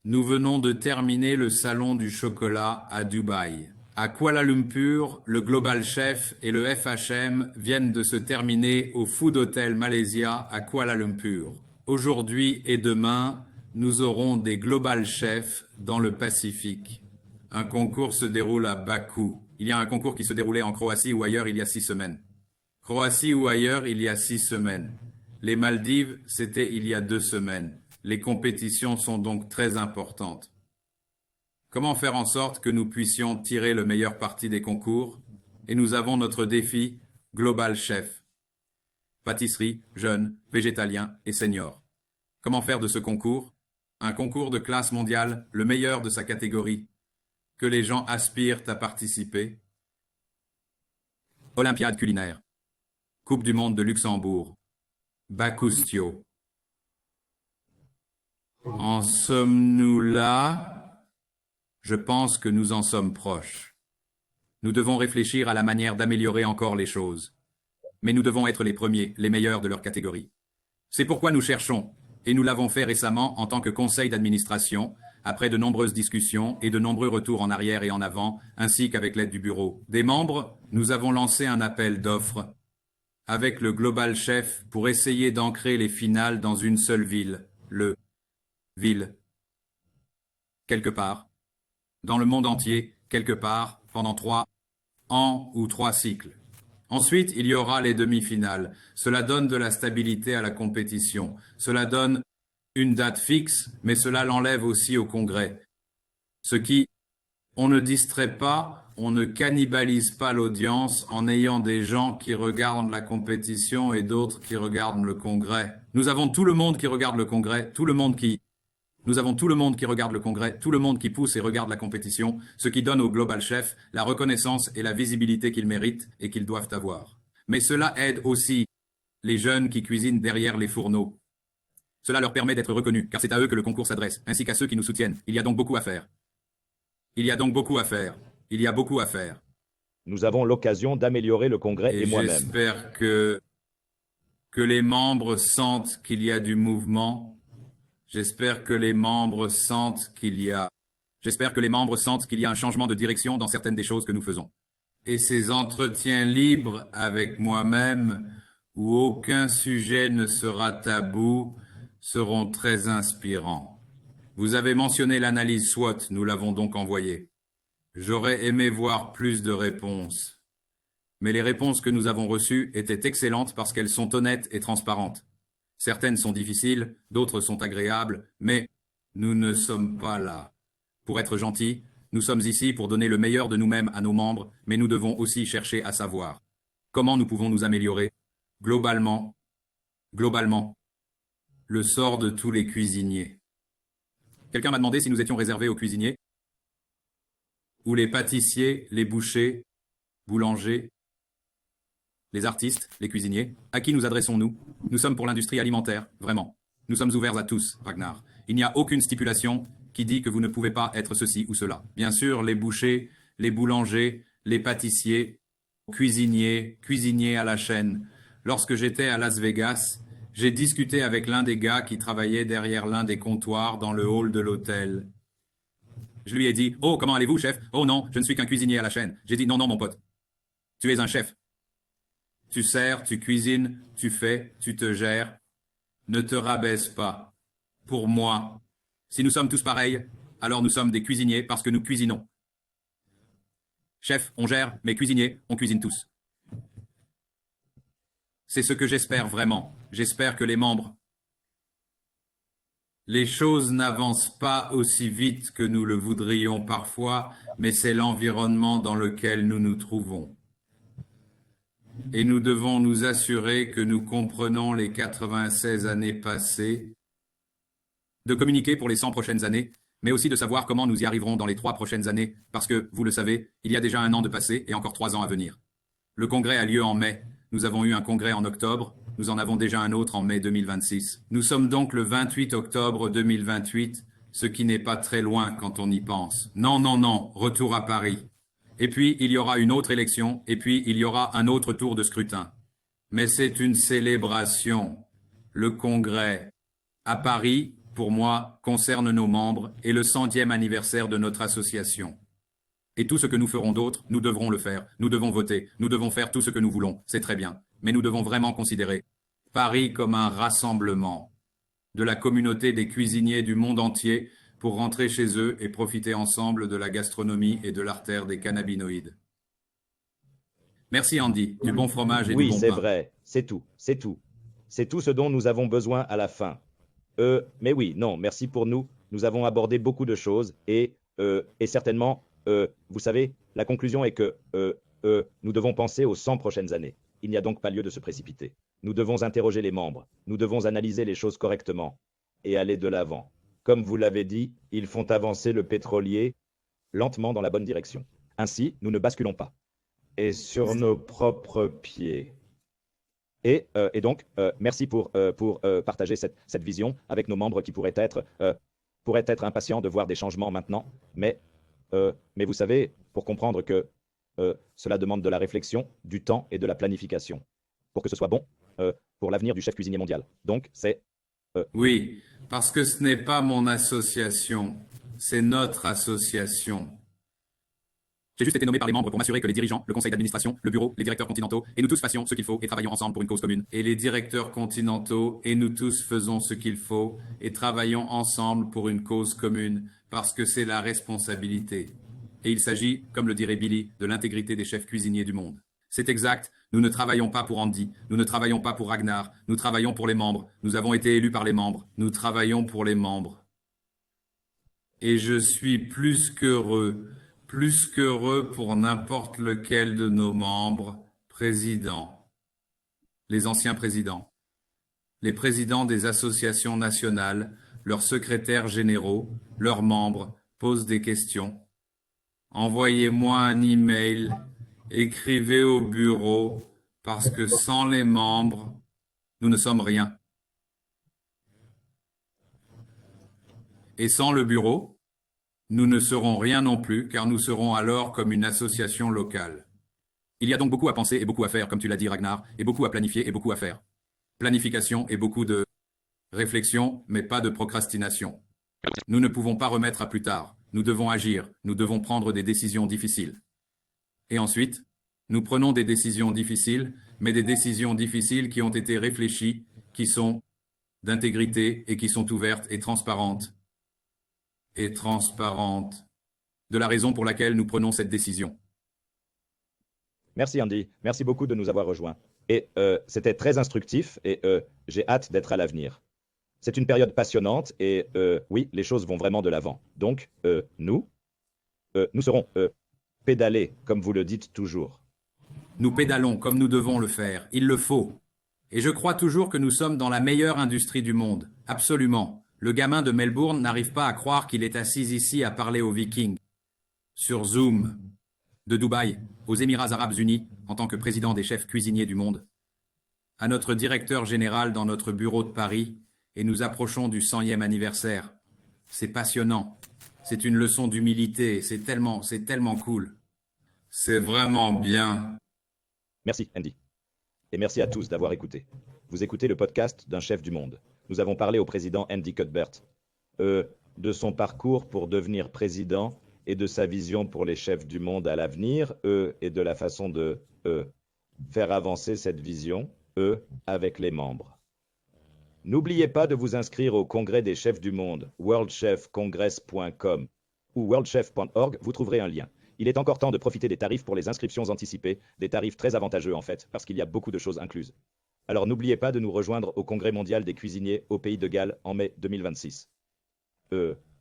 B: Nous venons de terminer le salon du chocolat à Dubaï. À Kuala Lumpur, le Global Chef et le FHM viennent de se terminer au Food Hotel Malaysia à Kuala Lumpur. Aujourd'hui et demain, nous aurons des Global Chefs dans le Pacifique. Un concours se déroule à Bakou. Il y a un concours qui se déroulait en Croatie ou ailleurs il y a 6 semaines. Croatie ou ailleurs il y a 6 semaines. Les Maldives, c'était il y a 2 semaines. Les compétitions sont donc très importantes. Comment faire en sorte que nous puissions tirer le meilleur parti des concours? Et nous avons notre défi Global Chef. Pâtisserie, jeune, végétalien et senior. Comment faire de ce concours un concours de classe mondiale, le meilleur de sa catégorie, que les gens aspirent à participer? Olympiade culinaire. Coupe du monde de Luxembourg. Bakoustio. En sommes-nous là? Je pense que nous en sommes proches. Nous devons réfléchir à la manière d'améliorer encore les choses. Mais nous devons être les premiers, les meilleurs de leur catégorie. C'est pourquoi nous cherchons, et nous l'avons fait récemment en tant que conseil d'administration, après de nombreuses discussions et de nombreux retours en arrière et en avant, ainsi qu'avec l'aide du bureau des membres, nous avons lancé un appel d'offres avec le Global Chef pour essayer d'ancrer les finales dans une seule ville, ville. Quelque part. Dans le monde entier, quelque part, pendant 3 ans ou 3 cycles. Ensuite, il y aura les demi-finales. Cela donne de la stabilité à la compétition. Cela donne une date fixe, mais cela l'enlève aussi au Congrès. Ce qui, on ne distrait pas, on ne cannibalise pas l'audience en ayant des gens qui regardent la compétition et d'autres qui regardent le Congrès. Nous avons tout le monde qui regarde le Congrès, Nous avons tout le monde qui regarde le Congrès, tout le monde qui pousse et regarde la compétition, ce qui donne au Global Chef la reconnaissance et la visibilité qu'ils méritent et qu'ils doivent avoir. Mais cela aide aussi les jeunes qui cuisinent derrière les fourneaux. Cela leur permet d'être reconnus, car c'est à eux que le concours s'adresse, ainsi qu'à ceux qui nous soutiennent. Il y a donc beaucoup à faire. Il y a beaucoup à faire.
A: Nous avons l'occasion d'améliorer le Congrès et moi-même.
B: J'espère que les membres sentent qu'il y a du mouvement. J'espère que les membres sentent qu'il y a un changement de direction dans certaines des choses que nous faisons. Et ces entretiens libres avec moi-même, où aucun sujet ne sera tabou, seront très inspirants. Vous avez mentionné l'analyse SWOT, nous l'avons donc envoyée. J'aurais aimé voir plus de réponses. Mais les réponses que nous avons reçues étaient excellentes parce qu'elles sont honnêtes et transparentes. Certaines sont difficiles, d'autres sont agréables, mais nous ne sommes pas là. Pour être gentils, nous sommes ici pour donner le meilleur de nous-mêmes à nos membres, mais nous devons aussi chercher à savoir comment nous pouvons nous améliorer globalement. le sort de tous les cuisiniers. Quelqu'un m'a demandé si nous étions réservés aux cuisiniers, ou les pâtissiers, les bouchers, boulangers, les artistes, les cuisiniers. À qui nous adressons-nous? Nous sommes pour l'industrie alimentaire, vraiment. Nous sommes ouverts à tous, Ragnar. Il n'y a aucune stipulation qui dit que vous ne pouvez pas être ceci ou cela. Bien sûr, les bouchers, les boulangers, les pâtissiers, cuisiniers à la chaîne. Lorsque j'étais à Las Vegas, j'ai discuté avec l'un des gars qui travaillait derrière l'un des comptoirs dans le hall de l'hôtel. Je lui ai dit « Oh, comment allez-vous, chef ?»« Oh non, je ne suis qu'un cuisinier à la chaîne. » J'ai dit « Non, non, mon pote. Tu es un chef. Tu sers, tu cuisines, tu fais, tu te gères. Ne te rabaisse pas. Pour moi, si nous sommes tous pareils, alors nous sommes des cuisiniers parce que nous cuisinons. Chef, on gère, mais cuisiniers, on cuisine tous. C'est ce que j'espère vraiment. J'espère que les membres... Les choses n'avancent pas aussi vite que nous le voudrions parfois, mais c'est l'environnement dans lequel nous nous trouvons. Et nous devons nous assurer que nous comprenons les 96 années passées, de communiquer pour les 100 prochaines années, mais aussi de savoir comment nous y arriverons dans les 3 prochaines années, parce que, vous le savez, il y a déjà 1 an de passé et encore 3 ans à venir. Le congrès a lieu en mai. Nous avons eu un congrès en octobre. Nous en avons déjà un autre en mai 2026. Nous sommes donc le 28 octobre 2028, ce qui n'est pas très loin quand on y pense. Non, non, non, retour à Paris. Et puis, il y aura une autre élection, et puis il y aura un autre tour de scrutin. Mais c'est une célébration. Le congrès à Paris, pour moi, concerne nos membres et le 100e anniversaire de notre association. Et tout ce que nous ferons d'autre, nous devrons le faire. Nous devons voter. Nous devons faire tout ce que nous voulons. C'est très bien. Mais nous devons vraiment considérer Paris comme un rassemblement de la communauté des cuisiniers du monde entier pour rentrer chez eux et profiter ensemble de la gastronomie et de l'artère des cannabinoïdes. Merci Andy, du bon fromage et du
A: Oui,
B: bon
A: c'est
B: pain.
A: vrai. C'est tout. C'est tout. C'est tout ce dont nous avons besoin à la fin. Mais oui, non, merci pour nous. Nous avons abordé beaucoup de choses et certainement... vous savez, la conclusion est que nous devons penser aux 100 prochaines années. Il n'y a donc pas lieu de se précipiter. Nous devons interroger les membres. Nous devons analyser les choses correctement et aller de l'avant. Comme vous l'avez dit, ils font avancer le pétrolier lentement dans la bonne direction. Ainsi, nous ne basculons pas. Et sur nos propres pieds. Et donc, merci pour partager cette vision avec nos membres qui pourraient être impatients de voir des changements maintenant, mais vous savez, pour comprendre que cela demande de la réflexion, du temps et de la planification, pour que ce soit bon pour l'avenir du chef cuisinier mondial. Donc, c'est...
B: Oui, parce que ce n'est pas mon association, c'est notre association. J'ai juste été nommé par les membres pour m'assurer que les dirigeants, le conseil d'administration, le bureau, les directeurs continentaux, et nous tous fassions ce qu'il faut et travaillons ensemble pour une cause commune. Et les directeurs continentaux, et nous tous faisons ce qu'il faut et travaillons ensemble pour une cause commune, parce que c'est la responsabilité. Et il s'agit, comme le dirait Billy, de l'intégrité des chefs cuisiniers du monde. C'est exact, nous ne travaillons pas pour Andy, nous ne travaillons pas pour Ragnar, nous travaillons pour les membres, nous avons été élus par les membres, nous travaillons pour les membres. Et je suis plus qu'heureux pour n'importe lequel de nos membres, présidents, les anciens présidents, les présidents des associations nationales, leurs secrétaires généraux, leurs membres, posent des questions. Envoyez-moi un email, écrivez au bureau, parce que sans les membres, nous ne sommes rien. Et sans le bureau, nous ne serons rien non plus, car nous serons alors comme une association locale. Il y a donc beaucoup à penser et beaucoup à faire, comme tu l'as dit Ragnar, et beaucoup à planifier et beaucoup à faire. Planification et beaucoup de réflexion, mais pas de procrastination. Nous ne pouvons pas remettre à plus tard. Nous devons agir, nous devons prendre des décisions difficiles. Et ensuite, nous prenons des décisions difficiles, mais des décisions difficiles qui ont été réfléchies, qui sont d'intégrité et qui sont ouvertes et transparentes. De la raison pour laquelle nous prenons cette décision.
A: Merci Andy, merci beaucoup de nous avoir rejoints. Et c'était très instructif et j'ai hâte d'être à l'avenir. C'est une période passionnante et oui, les choses vont vraiment de l'avant. Donc, nous serons pédalés, comme vous le dites toujours.
B: Nous pédalons comme nous devons le faire. Il le faut. Et je crois toujours que nous sommes dans la meilleure industrie du monde. Absolument. Le gamin de Melbourne n'arrive pas à croire qu'il est assis ici à parler aux Vikings. Sur Zoom. De Dubaï, aux Émirats Arabes Unis, en tant que président des chefs cuisiniers du monde. À notre directeur général dans notre bureau de Paris, et nous approchons du 100e anniversaire. C'est passionnant. C'est une leçon d'humilité. C'est tellement cool. C'est vraiment bien.
A: Merci, Andy. Et merci à tous d'avoir écouté. Vous écoutez le podcast d'un chef du monde. Nous avons parlé au président Andy Cuthbert. De son parcours pour devenir président et de sa vision pour les chefs du monde à l'avenir, et de la façon de faire avancer cette vision, avec les membres. N'oubliez pas de vous inscrire au congrès des chefs du monde, worldchefcongress.com ou worldchef.org, vous trouverez un lien. Il est encore temps de profiter des tarifs pour les inscriptions anticipées, des tarifs très avantageux en fait, parce qu'il y a beaucoup de choses incluses. Alors n'oubliez pas de nous rejoindre au congrès mondial des cuisiniers au Pays de Galles en mai 2026.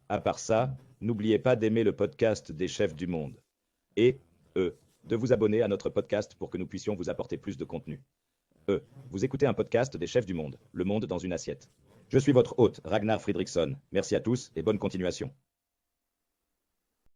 A: À part ça, n'oubliez pas d'aimer le podcast des chefs du monde. Et, de vous abonner à notre podcast pour que nous puissions vous apporter plus de contenu. Vous écoutez un podcast des chefs du monde, le monde dans une assiette. Je suis votre hôte, Ragnar Fridriksson. Merci à tous et bonne continuation.